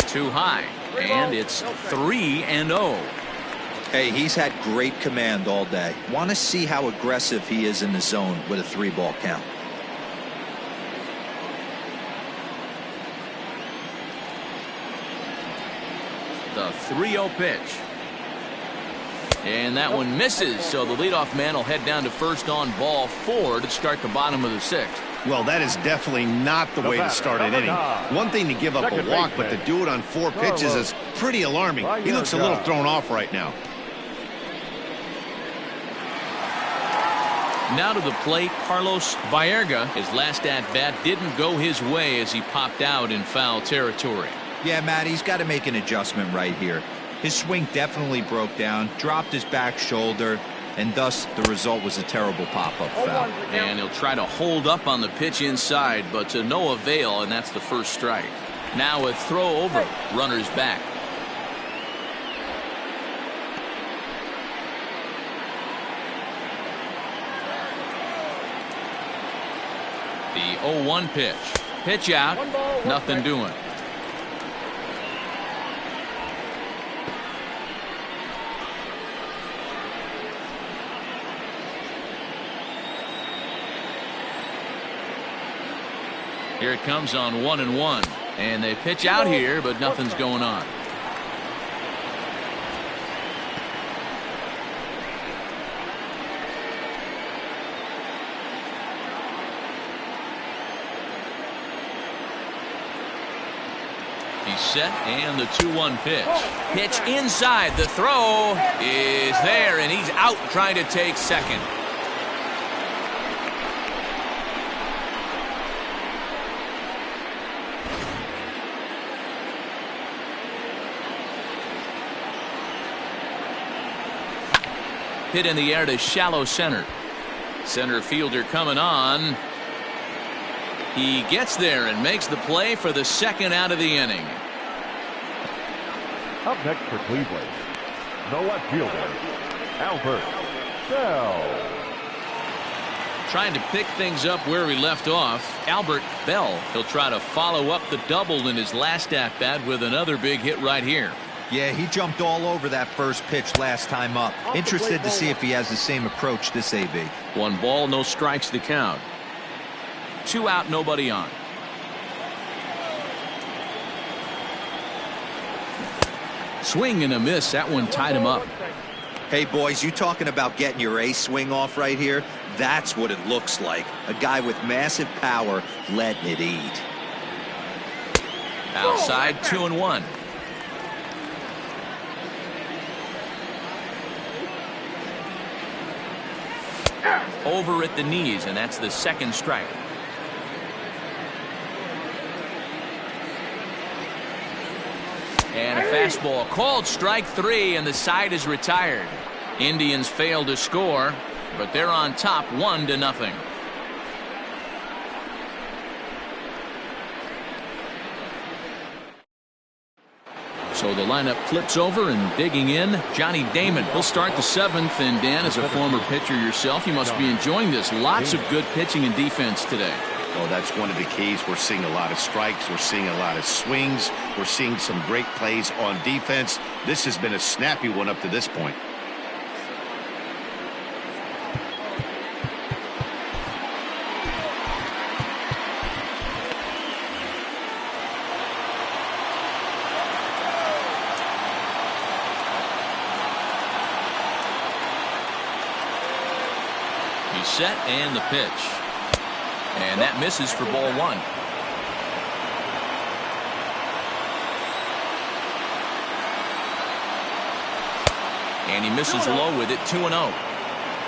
Speaker 1: Too high, and it's 3-0.
Speaker 4: Hey, he's had great command all day. Want to see how aggressive he is in the zone with a 3-ball count.
Speaker 1: The 3-0 pitch. And that one misses, so the leadoff man will head down to first on ball 4 to start the bottom of the 6th.
Speaker 2: Well, that is definitely not the way to start an inning. One thing to give up a walk, but to do it on 4 pitches is pretty alarming. He looks a little thrown off right now.
Speaker 1: Now to the plate, Carlos Baerga. His last at-bat didn't go his way as he popped out in foul territory.
Speaker 4: Yeah, Matt, he's got to make an adjustment right here. His swing definitely broke down, dropped his back shoulder, and thus the result was a terrible pop-up foul.
Speaker 1: And he'll try to hold up on the pitch inside, but to no avail, and that's the first strike. Now a throw over, runners back. The 0-1 pitch. Pitch out. Nothing doing. Here it comes on 1-1. And they pitch out here, but nothing's going on. He's set, and the 2-1 pitch. Pitch inside. The throw is there, and he's out trying to take second. Hit in the air to shallow center. Center fielder coming on. He gets there and makes the play for the second out of the inning.
Speaker 3: Up next for Cleveland, the left fielder, Albert Bell.
Speaker 1: Trying to pick things up where we left off, Albert Bell. He'll try to follow up the double in his last at-bat with another big hit right here.
Speaker 4: Yeah, he jumped all over that first pitch last time up. Interested to see if he has the same approach this AB.
Speaker 1: 1 ball, no strikes to count. 2 out, nobody on. Swing and a miss. That one tied him up.
Speaker 4: Hey, boys, you talking about getting your ace swing off right here? That's what it looks like. A guy with massive power letting it eat.
Speaker 1: Outside, 2-1. Over at the knees, and that's the second strike. And a fastball called strike 3, and the side is retired. Indians fail to score, but they're on top 1-0. So the lineup flips over, and digging in, Johnny Damon. He'll start the 7th, and Dan, as a former pitcher yourself, you must be enjoying this. Lots of good pitching and defense today.
Speaker 2: Well, that's one of the keys. We're seeing a lot of strikes. We're seeing a lot of swings. We're seeing some great plays on defense. This has been a snappy one up to this point.
Speaker 1: He's set, and the pitch. And that misses for ball 1. And he misses low with it, 2-0.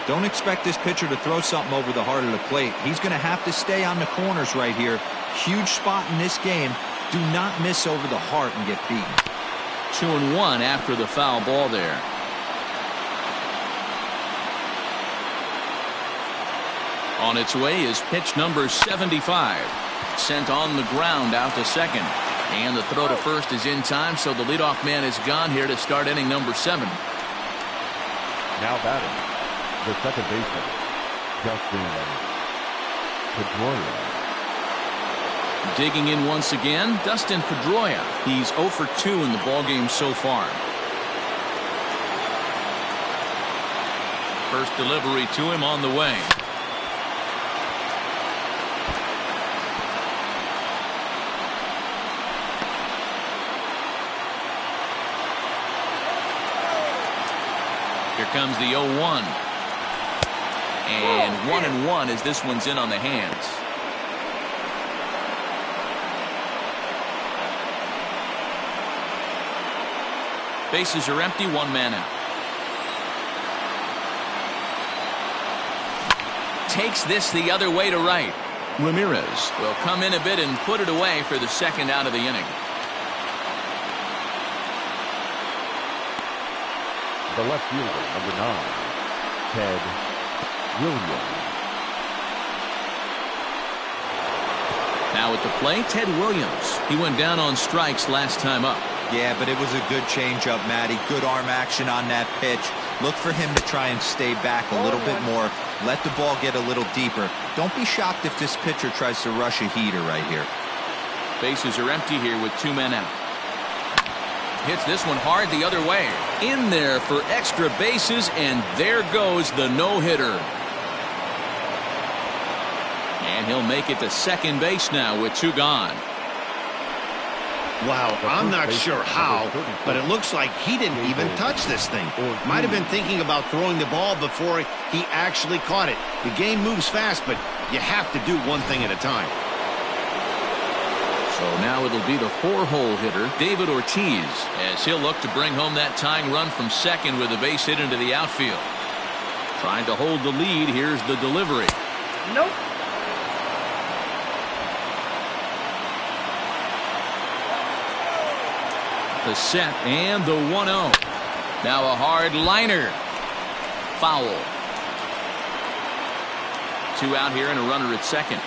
Speaker 4: Don't expect this pitcher to throw something over the heart of the plate. He's going to have to stay on the corners right here. Huge spot in this game. Do not miss over the heart and get beaten.
Speaker 1: 2-1 after the foul ball there. On its way is pitch number 75. Sent on the ground out to second. And the throw to first is in time, so the leadoff man is gone here to start inning number 7.
Speaker 3: Now batting, the second baseman, Dustin Pedroia.
Speaker 1: Digging in once again, Dustin Pedroia. He's 0 for 2 in the ballgame so far. First delivery to him on the way. Here comes the 0-1. And 1-1 as this one's in on the hands. Bases are empty, 1 man out. takes this the other way to right. Ramirez will come in a bit and put it away for the second out of the inning.
Speaker 3: The left fielder, number 9, Ted Williams.
Speaker 1: Now at the plate, Ted Williams. He went down on strikes last time up.
Speaker 4: Yeah, but it was a good changeup, Matty. Good arm action on that pitch. Look for him to try and stay back a little bit more. Let the ball get a little deeper. Don't be shocked if this pitcher tries to rush a heater right here.
Speaker 1: Bases are empty here with 2 men out. Hits this one hard the other way. In there for extra bases, and there goes the no-hitter. And he'll make it to second base now with 2 gone.
Speaker 2: Wow, I'm not sure how, but it looks like he didn't even touch this thing. Might have been thinking about throwing the ball before he actually caught it. The game moves fast, but you have to do one thing at a time.
Speaker 1: So now it'll be the 4-hole hitter, David Ortiz, as he'll look to bring home that tying run from second with a base hit into the outfield. Trying to hold the lead. Here's the delivery.
Speaker 6: Nope.
Speaker 1: The set and the 1-0. Now a hard liner. Foul. 2 out here and a runner at second.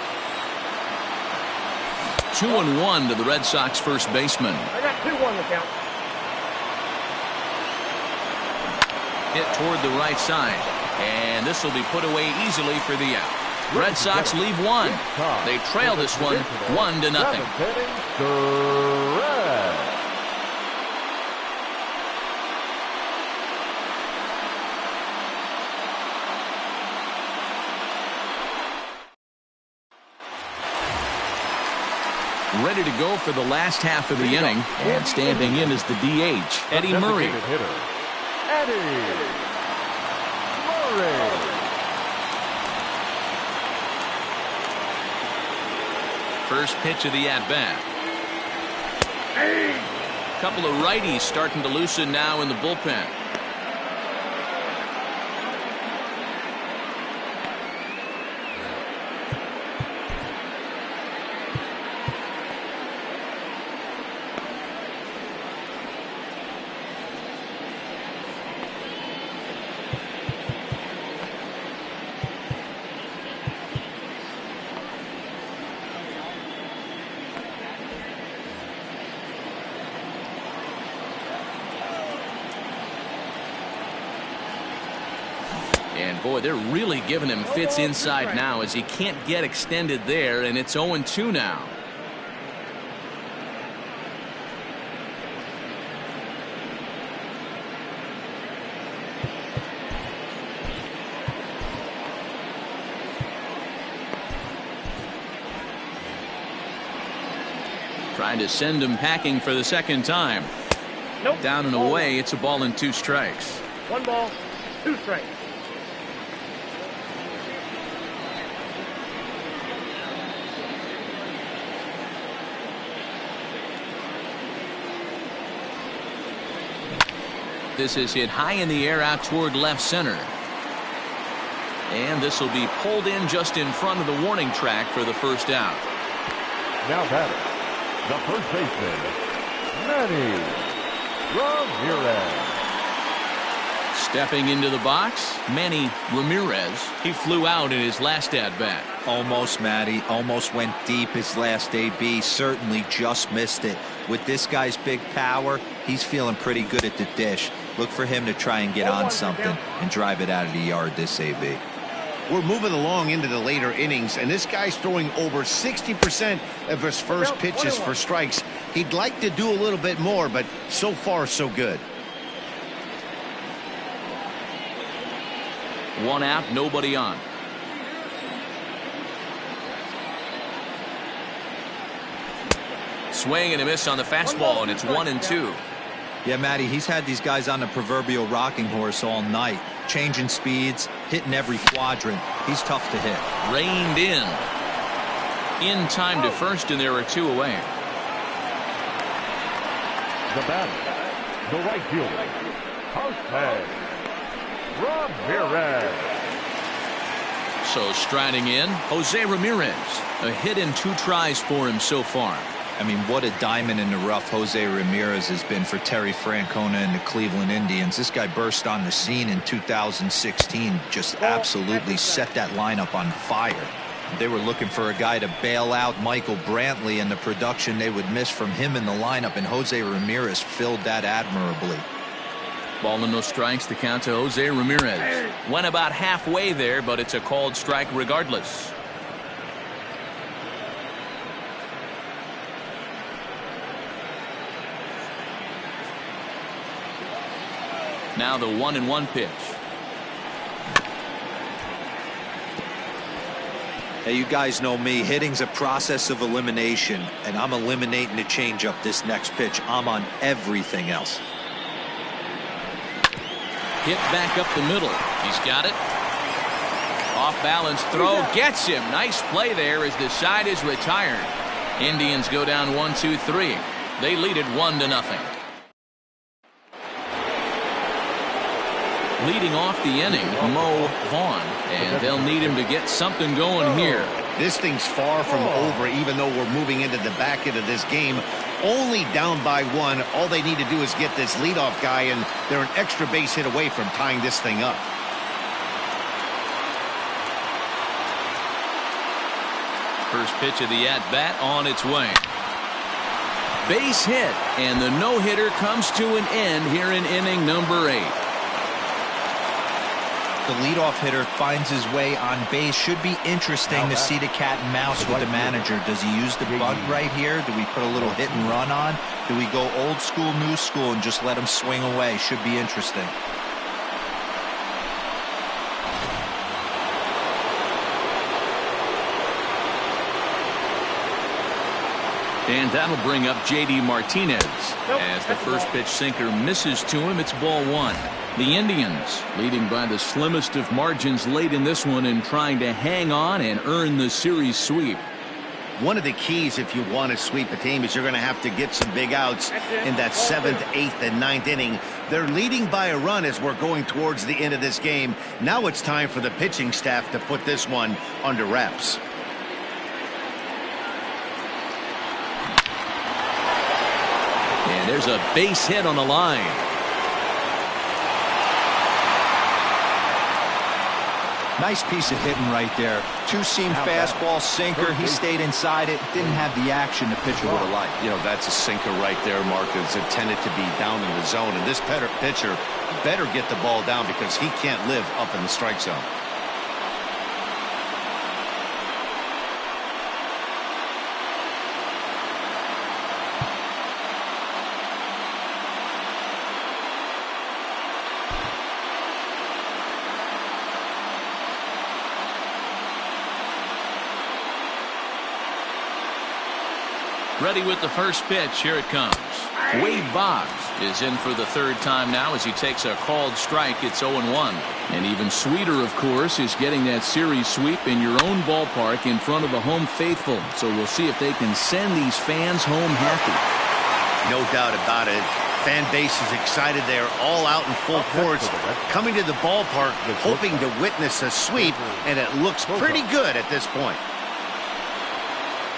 Speaker 1: 2-1 to the Red Sox first baseman.
Speaker 6: I got 2-1 to count.
Speaker 1: Hit toward the right side. And this will be put away easily for the out. Red Sox leave 1. They trail this one 1-0. Ready to go for the last half of the inning, and standing in is the DH, Eddie Murray.
Speaker 3: Eddie Murray.
Speaker 1: First pitch of the at-bat. Couple of righties starting to loosen now in the bullpen. And boy, they're really giving him fits inside now as he can't get extended there, and it's 0-2 now. Trying to send him packing for the second time.
Speaker 6: Nope.
Speaker 1: Down and away, it's a ball and 2 strikes.
Speaker 6: 1 ball, 2 strikes.
Speaker 1: This is hit high in the air out toward left center. And this will be pulled in just in front of the warning track for the first out.
Speaker 3: Now batter, the first baseman, Manny Ramirez.
Speaker 1: Stepping into the box, Manny Ramirez. He flew out in his last at-bat.
Speaker 4: Almost, Matty. Almost went deep his last AB. Certainly just missed it. With this guy's big power, he's feeling pretty good at the dish. Look for him to try and get on something and drive it out of the yard this AB.
Speaker 2: We're moving along into the later innings, and this guy's throwing over 60% of his first pitches for strikes. He'd like to do a little bit more, but so far, so good.
Speaker 1: 1 out, nobody on. Swing and a miss on the fastball, and it's 1-2.
Speaker 4: Yeah, Matty, he's had these guys on the proverbial rocking horse all night. Changing speeds, hitting every quadrant. He's tough to hit.
Speaker 1: Reined in. In time to first, and there are 2 away.
Speaker 3: The batter, the right fielder, Ramirez.
Speaker 1: So striding in, Jose Ramirez. A hit in 2 tries for him so far.
Speaker 4: I mean, what a diamond in the rough Jose Ramirez has been for Terry Francona and the Cleveland Indians. This guy burst on the scene in 2016, just absolutely set that lineup on fire. They were looking for a guy to bail out Michael Brantley and the production they would miss from him in the lineup, and Jose Ramirez filled that admirably.
Speaker 1: Ball and no strikes to count to Jose Ramirez. Went about halfway there, but it's a called strike regardless. Now the 1-1 pitch.
Speaker 4: Hey, you guys know me. Hitting's a process of elimination, and I'm eliminating the changeup this next pitch. I'm on everything else.
Speaker 1: Hit back up the middle. He's got it. Off balance throw gets him. Nice play there as the side is retired. Indians go down 1-2-3. They lead it 1-0. Leading off the inning, Mo Vaughn, and they'll need him to get something going here.
Speaker 2: This thing's far from over, even though we're moving into the back end of this game. Only down by 1. All they need to do is get this leadoff guy, and they're an extra base hit away from tying this thing up.
Speaker 1: First pitch of the at-bat on its way. Base hit, and the no-hitter comes to an end here in inning number 8.
Speaker 4: The leadoff hitter finds his way on base. Should be interesting to see the cat and mouse with the manager. Does he use the bunt right here? Do we put a little hit and run on? Do we go old school, new school, and just let him swing away? Should be interesting.
Speaker 1: And that'll bring up J.D. Martinez. As the first pitch sinker misses to him, it's ball 1. The Indians leading by the slimmest of margins late in this one and trying to hang on and earn the series sweep.
Speaker 2: One of the keys if you want to sweep a team is you're going to have to get some big outs in that 7th, 8th, and 9th inning. They're leading by a run as we're going towards the end of this game. Now it's time for the pitching staff to put this one under wraps.
Speaker 1: And there's a base hit on the line.
Speaker 4: Nice piece of hitting right there. Two-seam fastball, sinker. He stayed inside it. Didn't have the action the pitcher would have liked.
Speaker 2: You know, that's a sinker right there, Mark. It's intended to be down in the zone. And this pitcher better get the ball down because he can't live up in the strike zone.
Speaker 1: Ready with the first pitch. Here it comes. Wade Boggs is in for the 3rd time now as he takes a called strike. It's 0-1. And even sweeter, of course, is getting that series sweep in your own ballpark in front of the home faithful. So we'll see if they can send these fans home happy.
Speaker 2: No doubt about it. Fan base is excited. They're all out in full force, coming to the ballpark, hoping to witness a sweep, and it looks pretty good at this point.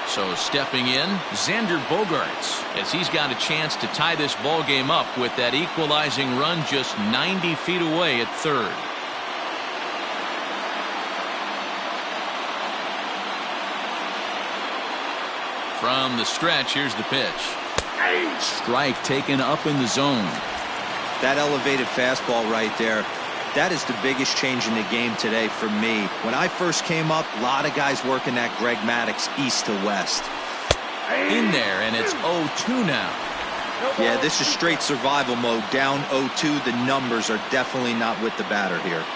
Speaker 1: So stepping in, Xander Bogaerts, as he's got a chance to tie this ball game up with that equalizing run just 90 feet away at 3rd. From the stretch, here's the pitch. Strike taken up in the zone.
Speaker 4: That elevated fastball right there. That is the biggest change in the game today for me. When I first came up, a lot of guys working that Greg Maddux east to west.
Speaker 1: In there, and it's 0-2 now.
Speaker 4: Yeah, this is straight survival mode. Down 0-2. The numbers are definitely not with the batter here.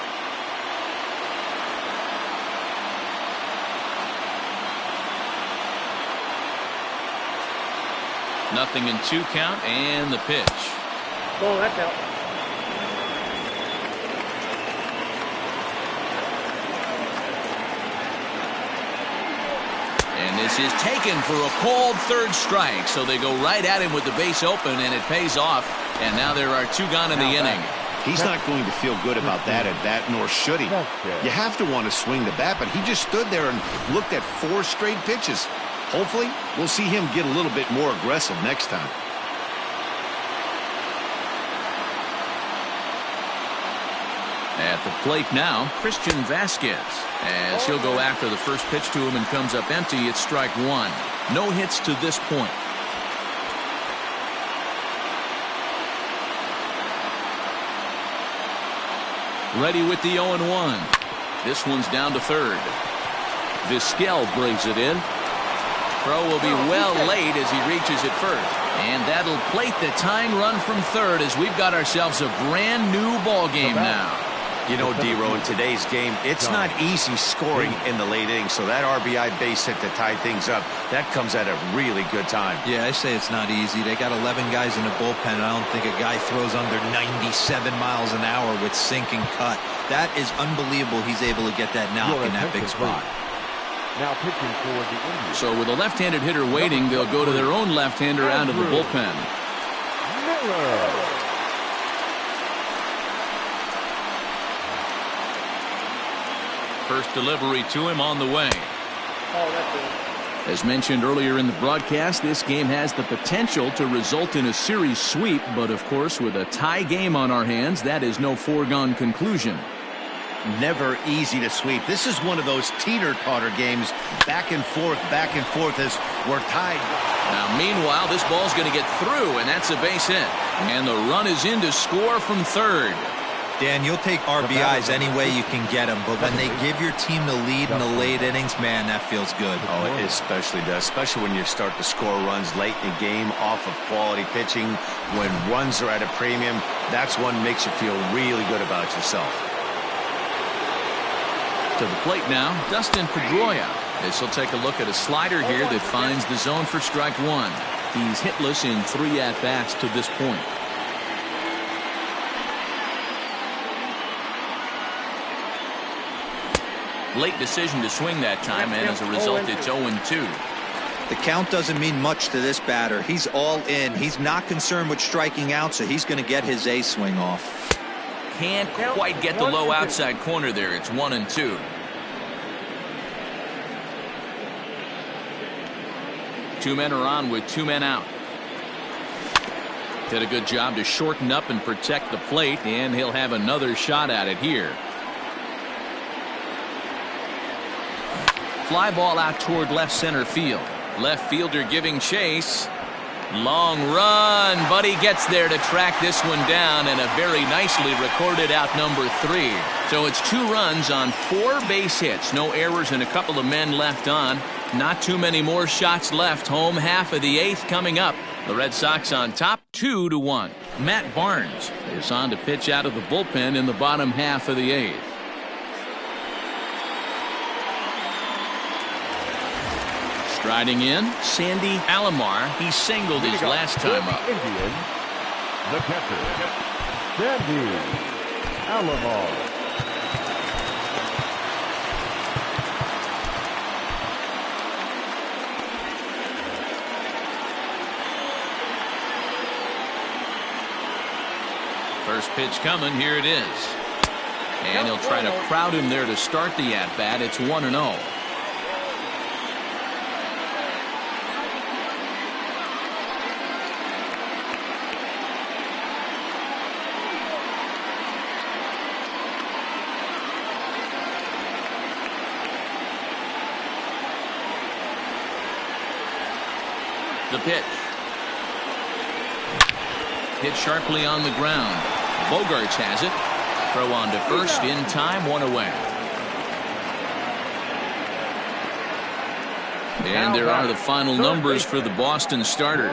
Speaker 1: Nothing in 2 count, and the pitch.
Speaker 6: Oh, that's out.
Speaker 1: And this is taken for a called 3rd strike. So they go right at him with the base open, and it pays off. And now there are 2 gone in the inning.
Speaker 2: He's not going to feel good about that at bat, nor should he. You have to want to swing the bat, but he just stood there and looked at 4 straight pitches. Hopefully, we'll see him get a little bit more aggressive next time.
Speaker 1: At the plate now, Christian Vasquez. As he'll go after the first pitch to him and comes up empty, it's strike 1. No hits to this point. Ready with the 0-1. This one's down to third. Vizquel brings it in. Throw will be well late as he reaches it first. And that'll plate the tying run from third as we've got ourselves a brand new ball game now.
Speaker 2: You know, D-Row, in today's game, it's not easy scoring in the late innings, so that RBI base hit to tie things up, that comes at a really good time.
Speaker 4: Yeah, I say it's not easy. They got 11 guys in the bullpen, and I don't think a guy throws under 97 miles an hour with sink and cut. That is unbelievable he's able to get that knock in that big spot.
Speaker 3: Now pitching for the Indians.
Speaker 1: So with a left-handed hitter waiting, they'll go to their own left-hander out of the bullpen.
Speaker 3: Miller.
Speaker 1: First delivery to him on the way.
Speaker 6: Oh, that's it.
Speaker 1: As mentioned earlier in the broadcast, this game has the potential to result in a series sweep, but of course with a tie game on our hands, that is no foregone conclusion.
Speaker 2: Never easy to sweep. This is one of those teeter-totter games, back and forth as we're tied.
Speaker 1: Now meanwhile, this ball's going to get through, and that's a base hit. And the run is in to score from third.
Speaker 4: Dan, you'll take RBIs any way you can get them, but when they give your team the lead in the late innings, man, that feels good.
Speaker 2: Oh, it especially does, especially when you start to score runs late in the game off of quality pitching. When runs are at a premium, that's one makes you feel really good about yourself.
Speaker 1: To the plate now, Dustin Pedroia. This will take a look at a slider here that finds the zone for strike 1. He's hitless in 3 at-bats to this point. Late decision to swing that time, and as a result, it's 0-2.
Speaker 4: The count doesn't mean much to this batter. He's all in. He's not concerned with striking out, so he's going to get his A swing off.
Speaker 1: Can't quite get the low outside corner there. It's 1-2. Two men are on with 2 men out. Did a good job to shorten up and protect the plate, and he'll have another shot at it here. Fly ball out toward left center field. Left fielder giving chase. Long run, but he gets there to track this one down, and a very nicely recorded out number 3. So it's 2 runs on 4 base hits. No errors and a couple of men left on. Not too many more shots left. Home half of the 8th coming up. The Red Sox on top 2-1. Matt Barnes is on to pitch out of the bullpen in the bottom half of the 8th. Striding in, Sandy Alomar. He singled his last time up.
Speaker 3: Indians, the catcher, Sandy Alomar.
Speaker 1: First pitch coming. Here it is. And he'll try to crowd him there to start the at-bat. It's 1-0. The pitch. Hit sharply on the ground. Bogarts has it. Throw on to first in time, 1 away. And there are the final numbers for the Boston starter.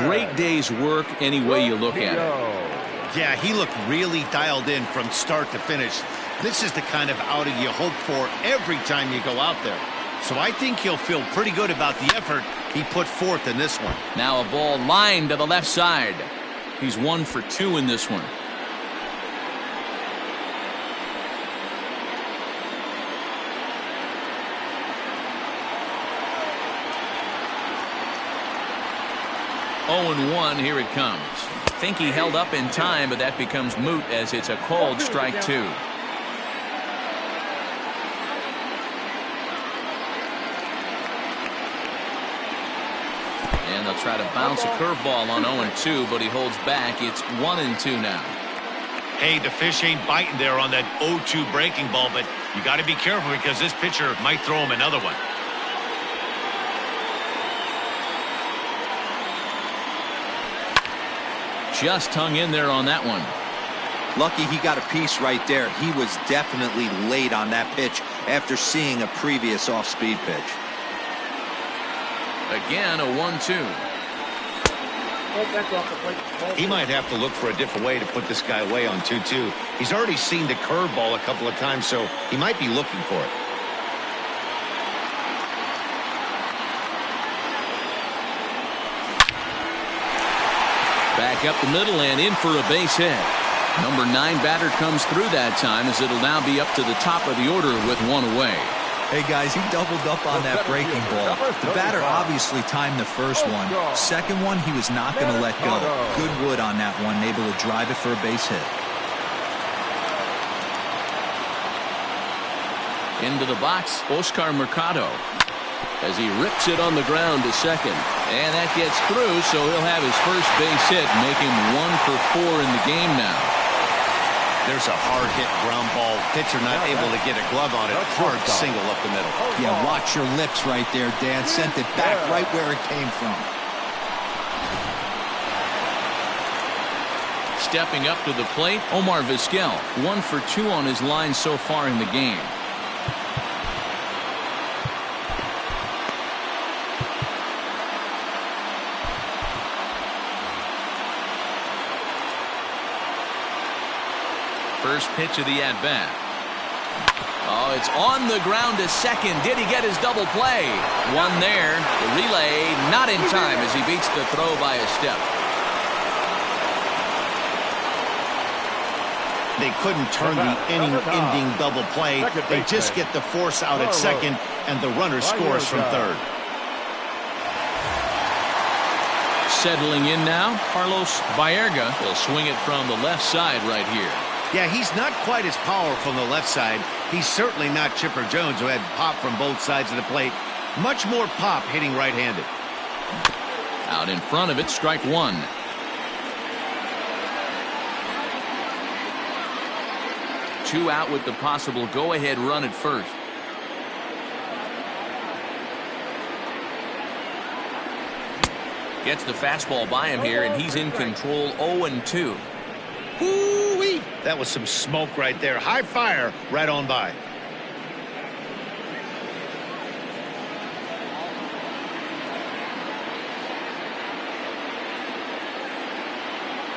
Speaker 1: Great day's work any way you look at it.
Speaker 2: Yeah, he looked really dialed in from start to finish. This is the kind of outing you hope for every time you go out there. So I think he'll feel pretty good about the effort he put forth in this one.
Speaker 1: Now a ball lined to the left side. He's 1 for 2 in this one. 0-1. Here it comes. Think he held up in time, but that becomes moot as it's a called strike 2. And they'll try to bounce a curveball on 0-2, but he holds back. It's 1-2 now.
Speaker 2: Hey, the fish ain't biting there on that 0-2 breaking ball, but you got to be careful because this pitcher might throw him another one.
Speaker 1: Just hung in there on that one.
Speaker 4: Lucky he got a piece right there. He was definitely late on that pitch after seeing a previous off-speed pitch.
Speaker 1: Again, a 1-2.
Speaker 2: He might have to look for a different way to put this guy away on 2-2. He's already seen the curveball a couple of times, so he might be looking for it.
Speaker 1: Back up the middle and in for a base hit. Number 9 batter comes through that time as it'll now be up to the top of the order with 1 away.
Speaker 4: Hey, guys, he doubled up on that breaking ball. The batter obviously timed the first one. Second one, he was not going to let go. Good wood on that one, able to drive it for a base hit.
Speaker 1: Into the box, Oscar Mercado, as he rips it on the ground to second. And that gets through, so he'll have his first base hit, make him 1 for 4 in the game now.
Speaker 2: There's a hard hit ground ball. Pitcher not able to get a glove on it. Hard single up the middle.
Speaker 4: Yeah, watch your lips right there, Dan. Sent it back right where it came from.
Speaker 1: Stepping up to the plate, Omar Vizquel, 1 for 2 on his line so far in the game. First pitch of the at-bat. Oh, it's on the ground to second. Did he get his double play? One there. The relay not in time as he beats the throw by a step.
Speaker 2: They couldn't turn the inning-ending double play. They just get the force out at second, and the runner scores from third.
Speaker 1: Settling in now, Carlos Baerga will swing it from the left side right here.
Speaker 2: Yeah, he's not quite as powerful on the left side. He's certainly not Chipper Jones, who had pop from both sides of the plate. Much more pop hitting right-handed.
Speaker 1: Out in front of it, strike 1. Two out with the possible go-ahead run at first. Gets the fastball by him here, and he's in control. 0-2.
Speaker 2: Woo-wee! That was some smoke right there. High fire right on by.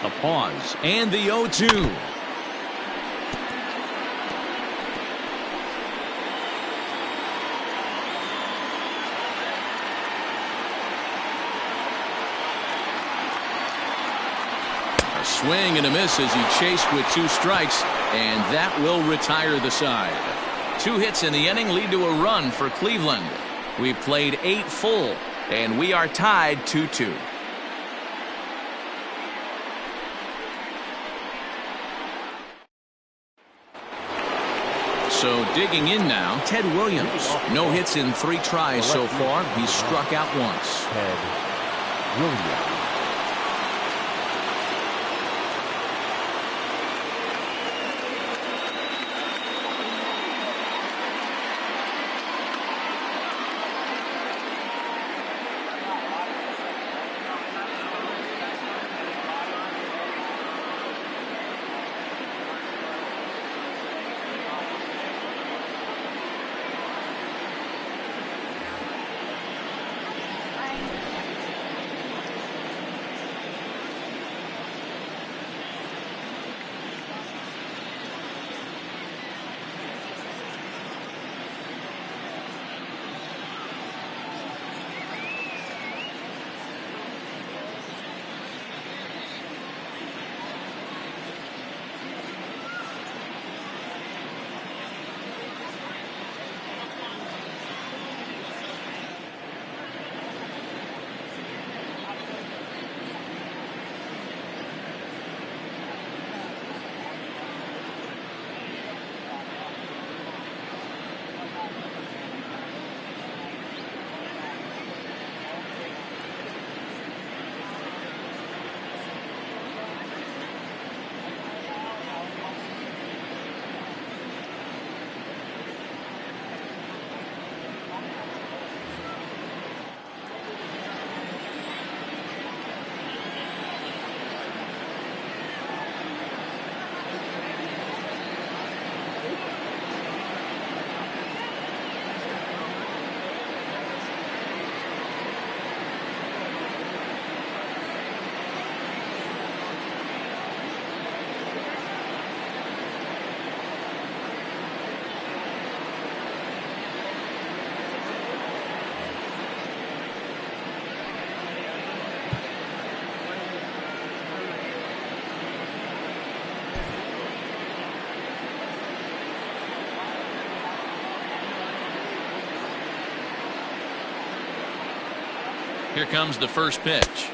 Speaker 1: A pause, and the 0-2. Swing and a miss as he chased with 2 strikes, and that will retire the side. 2 hits in the inning lead to a run for Cleveland. We've played 8 full, and we are tied 2-2. So digging in now, Ted Williams. No hits in 3 tries so far. He's struck out once.
Speaker 3: Ted Williams.
Speaker 1: Here comes the first pitch.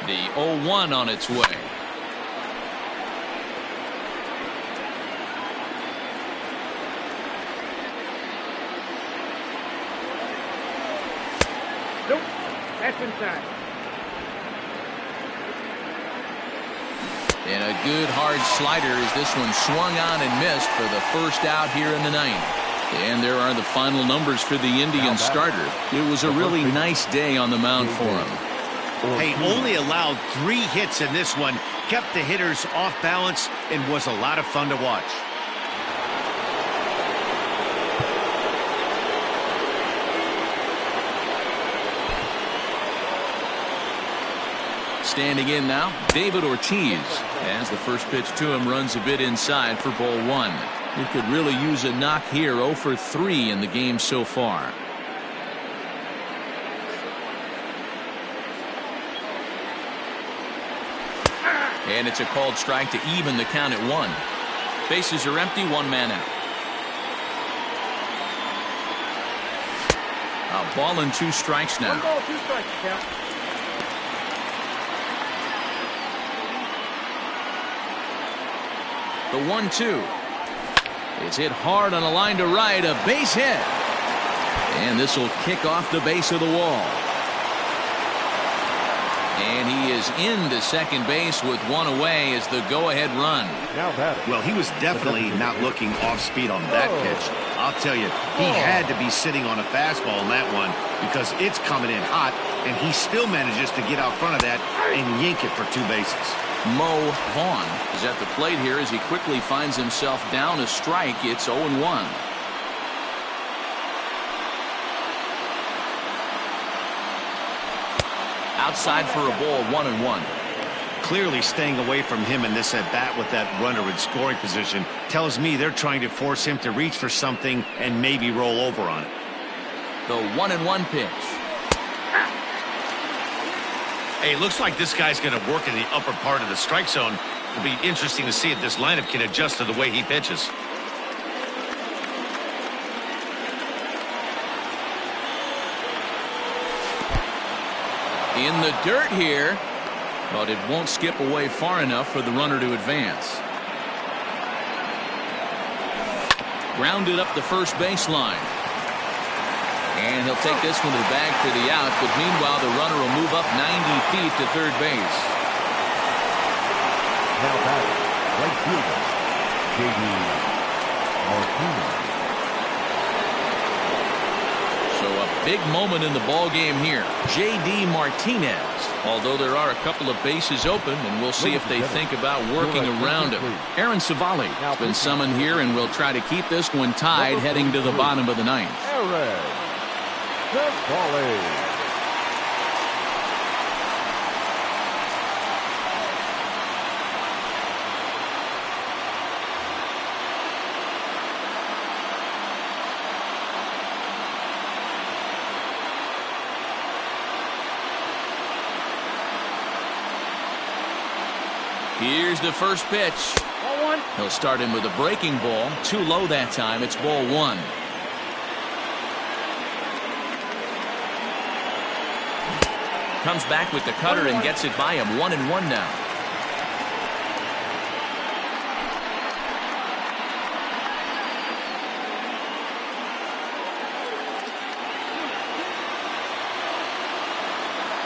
Speaker 1: The 0-1 on its way.
Speaker 6: Nope. That's inside.
Speaker 1: And a good hard slider as this one swung on and missed for the first out here in the ninth. And there are the final numbers for the Indian starter. It was a really nice day on the mound for him.
Speaker 2: Hey, only allowed 3 hits in this one, kept the hitters off balance, and was a lot of fun to watch.
Speaker 1: Standing in now, David Ortiz, as the first pitch to him runs a bit inside for ball 1. He could really use a knock here. 0 for 3 in the game so far. And it's a called strike to even the count at 1. Bases are empty, 1 man out. A ball and 2 strikes now.
Speaker 6: 1 ball, 2 strikes, count.
Speaker 1: The 1-2. It's hit hard on a line to right, a base hit. And this will kick off the base of the wall. And he is into second base with 1 away as the go-ahead run.
Speaker 3: Now batting.
Speaker 2: Well, he was definitely not looking off speed on that pitch. I'll tell you, he had to be sitting on a fastball on that one because it's coming in hot, and he still manages to get out front of that and yank it for 2 bases.
Speaker 1: Mo Vaughn is at the plate here as he quickly finds himself down a strike. It's 0-1. Outside for a ball, 1-1.
Speaker 2: Clearly staying away from him in this at-bat with that runner in scoring position tells me they're trying to force him to reach for something and maybe roll over on it.
Speaker 1: The 1-1 pitch.
Speaker 2: Hey, it looks like this guy's going to work in the upper part of the strike zone. It'll be interesting to see if this lineup can adjust to the way he pitches.
Speaker 1: In the dirt here, but it won't skip away far enough for the runner to advance. Grounded up the first baseline. And he'll take this one to the bag for the out, but meanwhile the runner will move up 90 feet to third base.
Speaker 3: Now batting. Right fielder. J.D. Martinez.
Speaker 1: So a big moment in the ball game here. J.D. Martinez. Although there are a couple of bases open, and we'll see if they think about working around him. Aaron Savali has been summoned here and will try to keep this one tied heading to the bottom of the ninth.
Speaker 3: Aaron Savali.
Speaker 1: Here's the first pitch.
Speaker 6: Ball 1.
Speaker 1: He'll start him with a breaking ball. Too low that time. It's ball 1. Comes back with the cutter and gets it by him. 1-1 now.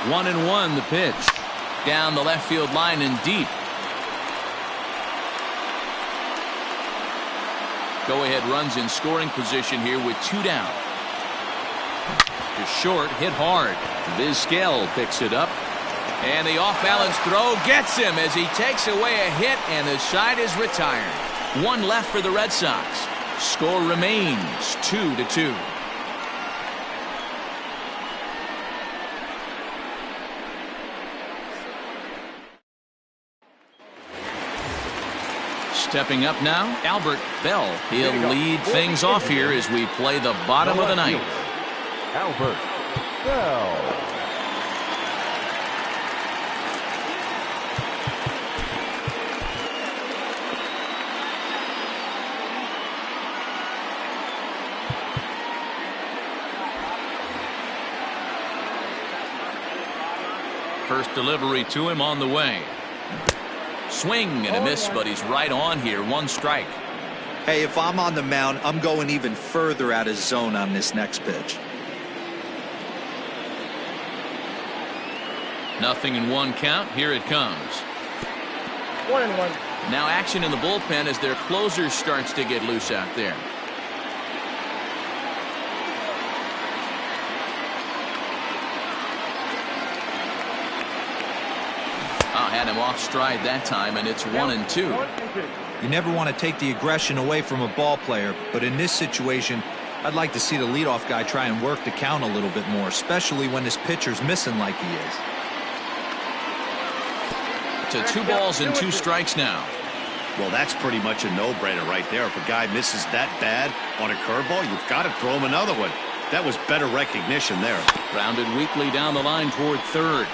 Speaker 1: One and one, the pitch. Down the left field line and deep. Go-ahead runs in scoring position here with 2 down. To short, hit hard. Vizquel picks it up. And the off-balance throw gets him as he takes away a hit, and the side is retired. 1 left for the Red Sox. Score remains 2-2. Stepping up now, Albert Bell. He'll lead things off here as we play the bottom of the ninth.
Speaker 3: Albert Bell.
Speaker 1: First delivery to him on the way. Swing and a miss, but he's right on here. One strike.
Speaker 4: Hey, if I'm on the mound, I'm going even further out of zone on this next pitch.
Speaker 1: Nothing in one count. Here it comes.
Speaker 6: 1-1.
Speaker 1: Now action in the bullpen as their closer starts to get loose out there. Had him off stride that time, and it's 1-2.
Speaker 4: You never want to take the aggression away from a ball player, but in this situation, I'd like to see the leadoff guy try and work the count a little bit more, especially when this pitcher's missing like he is.
Speaker 1: To 2 balls and 2 strikes now.
Speaker 2: Well, that's pretty much a no-brainer right there. If a guy misses that bad on a curveball, you've got to throw him another one. That was better recognition there.
Speaker 1: Grounded weakly down the line toward third.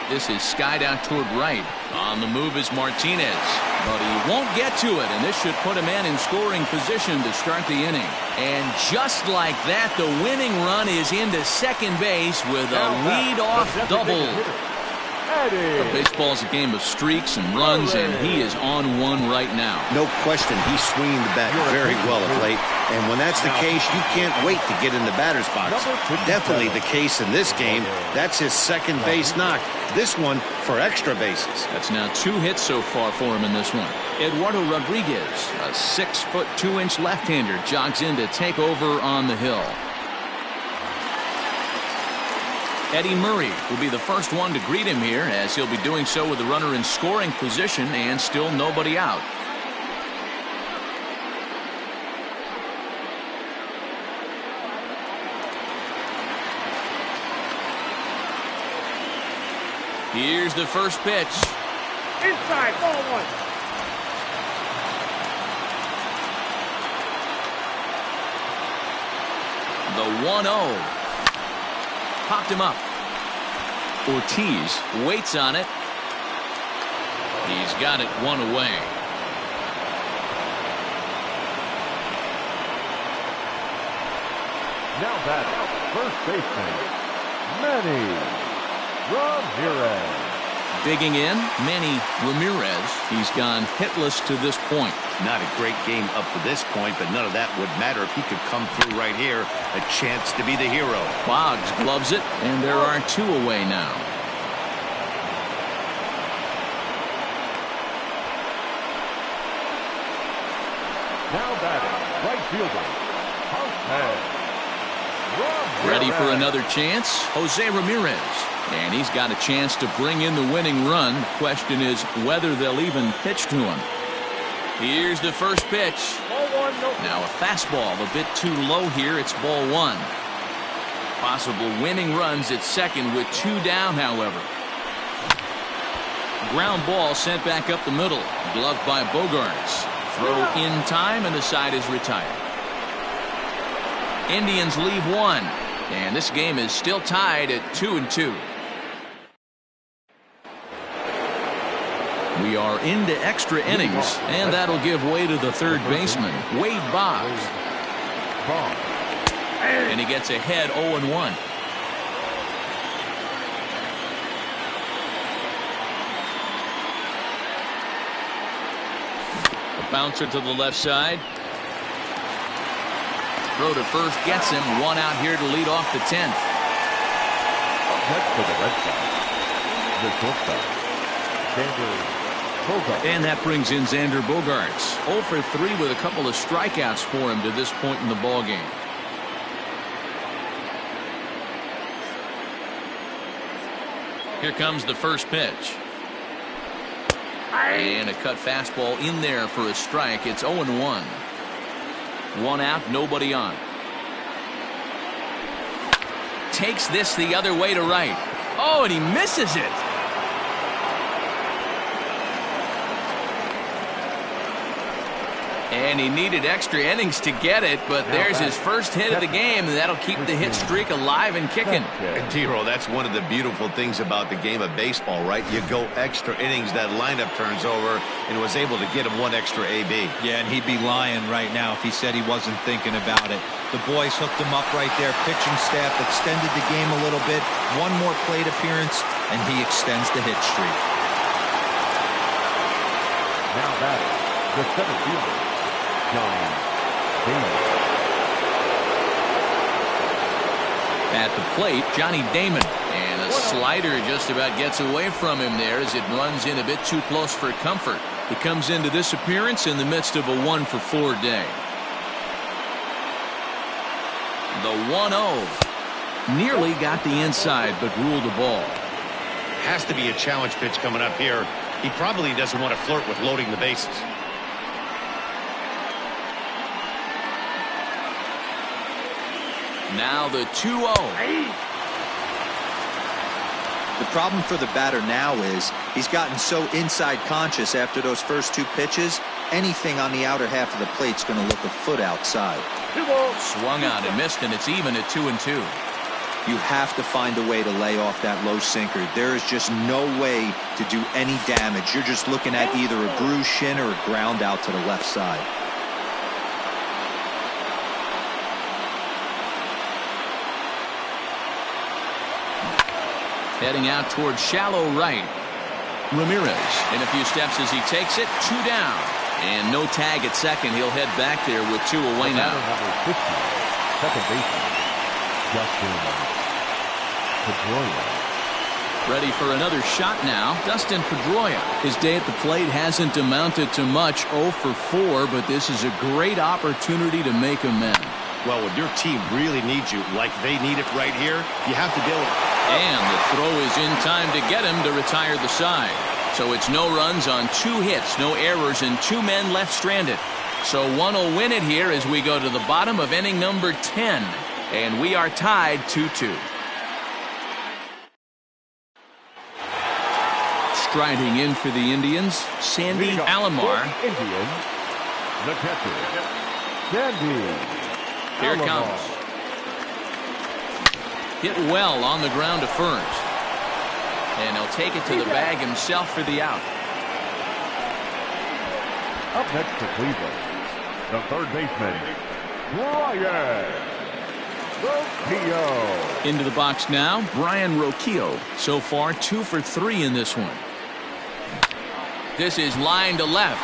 Speaker 1: This is skied out toward right. On the move is Martinez, but he won't get to it, and this should put a man in scoring position to start the inning. And just like that, the winning run is into second base with a lead-off double. But baseball's a game of streaks and runs, and he is on one right now.
Speaker 2: No question, he's swinging the bat very well of late. And when that's the case, you can't wait to get in the batter's box. Definitely the case in this game. That's his second base knock. This one for extra bases.
Speaker 1: That's now 2 hits so far for him in this one. Eduardo Rodriguez, a 6-foot 2-inch left-hander, jogs in to take over on the hill. Eddie Murray will be the first one to greet him here, as he'll be doing so with the runner in scoring position and still nobody out. Here's the first pitch.
Speaker 6: Inside, ball 1.
Speaker 1: The 1-0. Popped him up. Ortiz waits on it. He's got it 1 away.
Speaker 3: Now batting, first baseman, Manny Ramirez.
Speaker 1: Digging in, Manny Ramirez. He's gone hitless to this point.
Speaker 2: Not a great game up to this point, but none of that would matter if he could come through right here. A chance to be the hero.
Speaker 1: Boggs gloves it, and there are 2 away now.
Speaker 3: Now batting, right fielder, Jose.
Speaker 1: Ready for another chance, Jose Ramirez. And he's got a chance to bring in the winning run. The question is whether they'll even pitch to him. Here's the first pitch.
Speaker 6: Ball 1, no.
Speaker 1: Now a fastball a bit too low here. It's ball 1. Possible winning runs at second with 2 down, however. Ground ball sent back up the middle. Gloved by Bogarts. Throw in time, and the side is retired. Indians leave 1. And this game is still tied at 2-2. We are into extra innings, and that'll give way to the third baseman, Wade Boggs. And he gets ahead 0-1. A bouncer to the left side. Throw to first gets him. 1 out here to lead off the 10th.
Speaker 3: Next for the Red Sox, the shortstop, Xander Bogaerts.
Speaker 1: And that brings in Xander Bogaerts. 0 for 3 with a couple of strikeouts for him to this point in the ballgame. Here comes the first pitch. And a cut fastball in there for a strike. It's 0-1. 1 out, nobody on. Takes this the other way to right. Oh, and he misses it. And he needed extra innings to get it, but there's his first hit of the game, and that'll keep the hit streak alive and kicking.
Speaker 2: And T-Row, that's one of the beautiful things about the game of baseball, right? You go extra innings, that lineup turns over, and was able to get him one extra AB.
Speaker 4: Yeah, and he'd be lying right now if he said he wasn't thinking about it. The boys hooked him up right there. Pitching staff extended the game a little bit. One more plate appearance, and he extends the hit streak.
Speaker 3: Now batting, the center fielder, Johnny Damon.
Speaker 1: At the plate, Johnny Damon. And a slider just about gets away from him there as it runs in a bit too close for comfort. He comes into this appearance in the midst of a 1-for-4 day. The 1-0. Nearly got the inside, but ruled a ball.
Speaker 2: Has to be a challenge pitch coming up here. He probably doesn't want to flirt with loading the bases.
Speaker 1: Now the 2-0.
Speaker 4: The problem for the batter now is he's gotten so inside conscious after those first two pitches, anything on the outer half of the plate's going to look a foot outside.
Speaker 1: Swung on and missed, and it's even at 2-2.
Speaker 4: You have to find a way to lay off that low sinker. There is just no way to do any damage. You're just looking at either a bruised shin or a ground out to the left side.
Speaker 1: Heading out towards shallow right. Ramirez in a few steps as he takes it. 2 down. And no tag at second. He'll head back there with 2 away now.
Speaker 3: Number 50, second baseman, Dustin Pedroia.
Speaker 1: Ready for another shot now. Dustin Pedroia. His day at the plate hasn't amounted to much. 0 for 4, but this is a great opportunity to make amends.
Speaker 2: Well, when your team really needs you, like they need it right here, you have to be able to...
Speaker 1: And the throw is in time to get him to retire the side. So it's no runs on 2 hits, no errors, and 2 men left stranded. So one will win it here as we go to the bottom of inning number 10. And we are tied 2-2. Striding in for the Indians, Sandy Alomar.
Speaker 3: Indians, the catcher, Sandy.
Speaker 1: Here it comes. Hit well on the ground to first. And he'll take it to the bag himself for the out.
Speaker 3: Up next for Cleveland, the third baseman, Brian Roquillo.
Speaker 1: Into the box now, Brian Roquillo. So far, 2 for 3 in this one. This is line to left.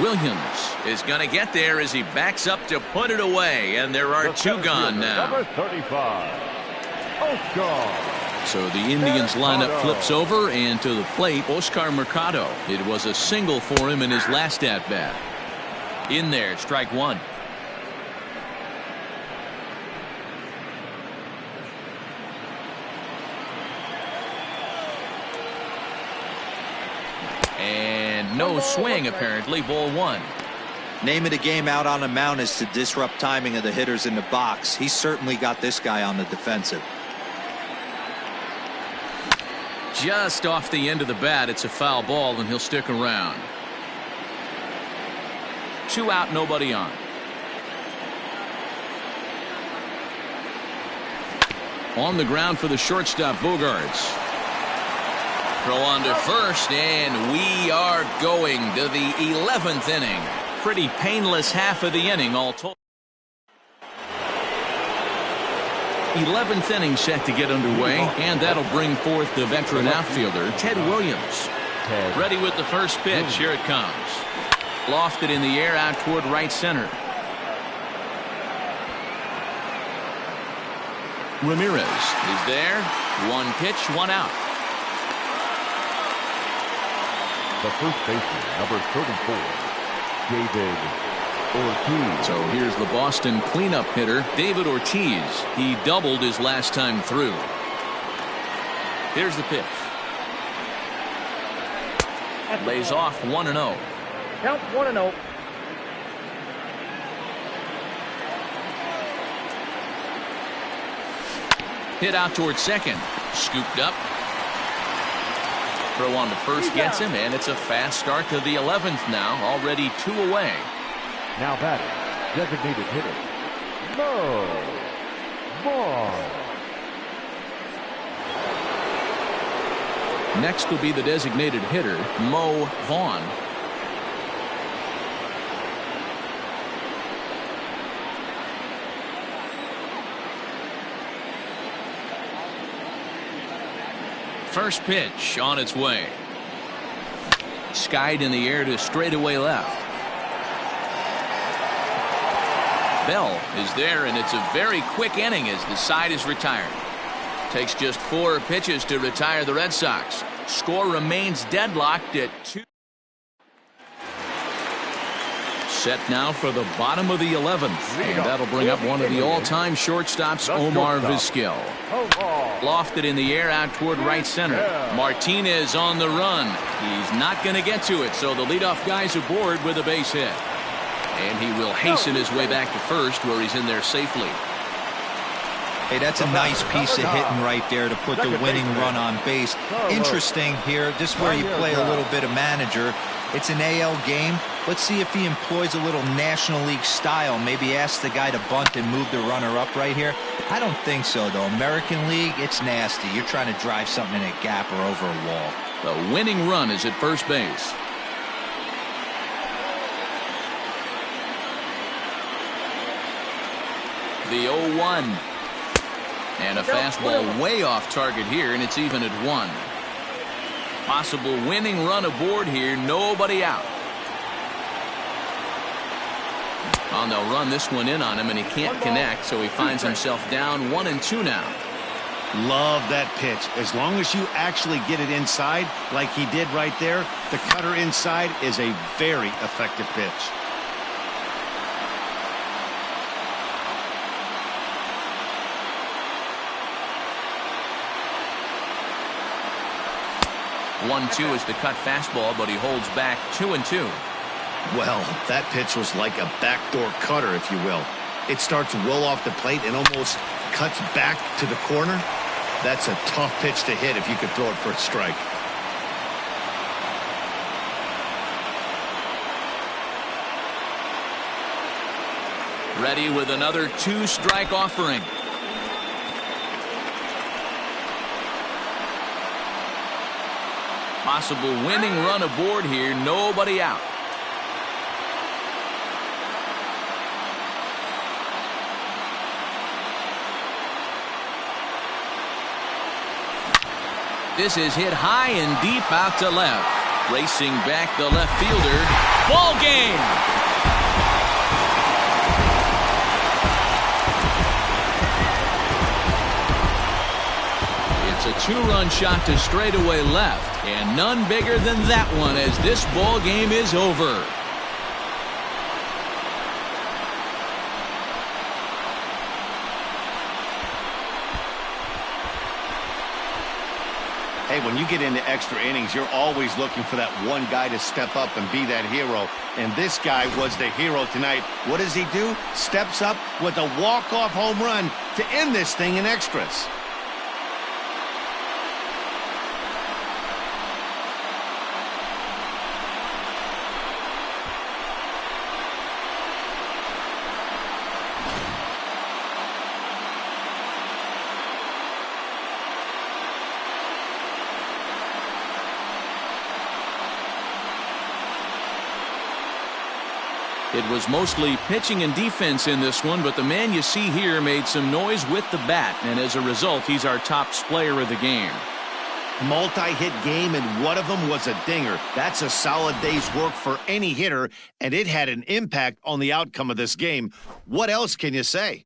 Speaker 1: Williams is going to get there as he backs up to put it away, and there are 2 gone now.
Speaker 3: Number 35, Oscar.
Speaker 1: So the Indians lineup flips over, and to the plate, Oscar Mercado. It was a single for him in his last at-bat. In there, strike 1. And no swing, apparently. Ball 1.
Speaker 4: Name of the game out on the mound is to disrupt timing of the hitters in the box. He's certainly got this guy on the defensive.
Speaker 1: Just off the end of the bat, it's a foul ball, and he'll stick around. 2 out, nobody on. On the ground for the shortstop, Bogarts. Throw on to first, and we are going to the 11th inning. Pretty painless half of the inning all told. 11th inning set to get underway, and that'll bring forth the veteran outfielder, Ted Williams. Ready with the first pitch. Here it comes. Lofted in the air out toward right center. Ramirez is there. 1 pitch, 1 out.
Speaker 3: The first baseman, number 34, David Ortiz.
Speaker 1: So here's the Boston cleanup hitter, David Ortiz. He doubled his last time through. Here's the pitch. Lays off 1-0.
Speaker 6: Count 1-0.
Speaker 1: Hit out towards second. Scooped up. Throw on the first gets him, and it's a fast start to the 11th now, already 2 away.
Speaker 3: Now batting, designated hitter, Mo Vaughn.
Speaker 1: Next will be the designated hitter, Mo Vaughn. First pitch on its way. Skied in the air to straightaway left. Bell is there, and it's a very quick inning as the side is retired. Takes just 4 pitches to retire the Red Sox. Score remains deadlocked at 2. Set now for the bottom of the 11th, and that'll bring up one of the all-time shortstops, Omar Vizquel. Lofted in the air out toward right center. Martinez on the run. He's not going to get to it, so the leadoff guy's aboard with a base hit. And he will hasten his way back to first, where he's in there safely.
Speaker 4: Hey, that's a nice piece of hitting right there to put the winning run on base. Interesting here, this is where you play a little bit of manager. It's an AL game. Let's see if he employs a little National League style. Maybe ask the guy to bunt and move the runner up right here. I don't think so, though. American League, it's nasty. You're trying to drive something in a gap or over a wall.
Speaker 1: The winning run is at first base. The 0-1. And a fastball way off target here, and it's even at 1. Possible winning run aboard here, nobody out. Oh, they'll run this one in on him, and he can't connect, so he finds himself down 1-2 now.
Speaker 2: Love that pitch. As long as you actually get it inside, like he did right there, the cutter inside is a very effective pitch.
Speaker 1: One-two is the cut fastball, but he holds back 2-2.
Speaker 2: Well, that pitch was like a backdoor cutter, if you will. It starts well off the plate and almost cuts back to the corner. That's a tough pitch to hit if you could throw it for a strike.
Speaker 1: Ready with another 2-strike offering. Possible winning run aboard here, nobody out. This is hit high and deep out to left. Racing back the left fielder. Ball game! It's a 2-run shot to straightaway left, and none bigger than that one as this ball game is over.
Speaker 2: Hey, when you get into extra innings, you're always looking for that one guy to step up and be that hero. And this guy was the hero tonight. What does he do? Steps up with a walk-off home run to end this thing in extras.
Speaker 1: It was mostly pitching and defense in this one, but the man you see here made some noise with the bat, and as a result, he's our top player of the game.
Speaker 2: Multi-hit game, and one of them was a dinger. That's a solid day's work for any hitter, and it had an impact on the outcome of this game. What else can you say?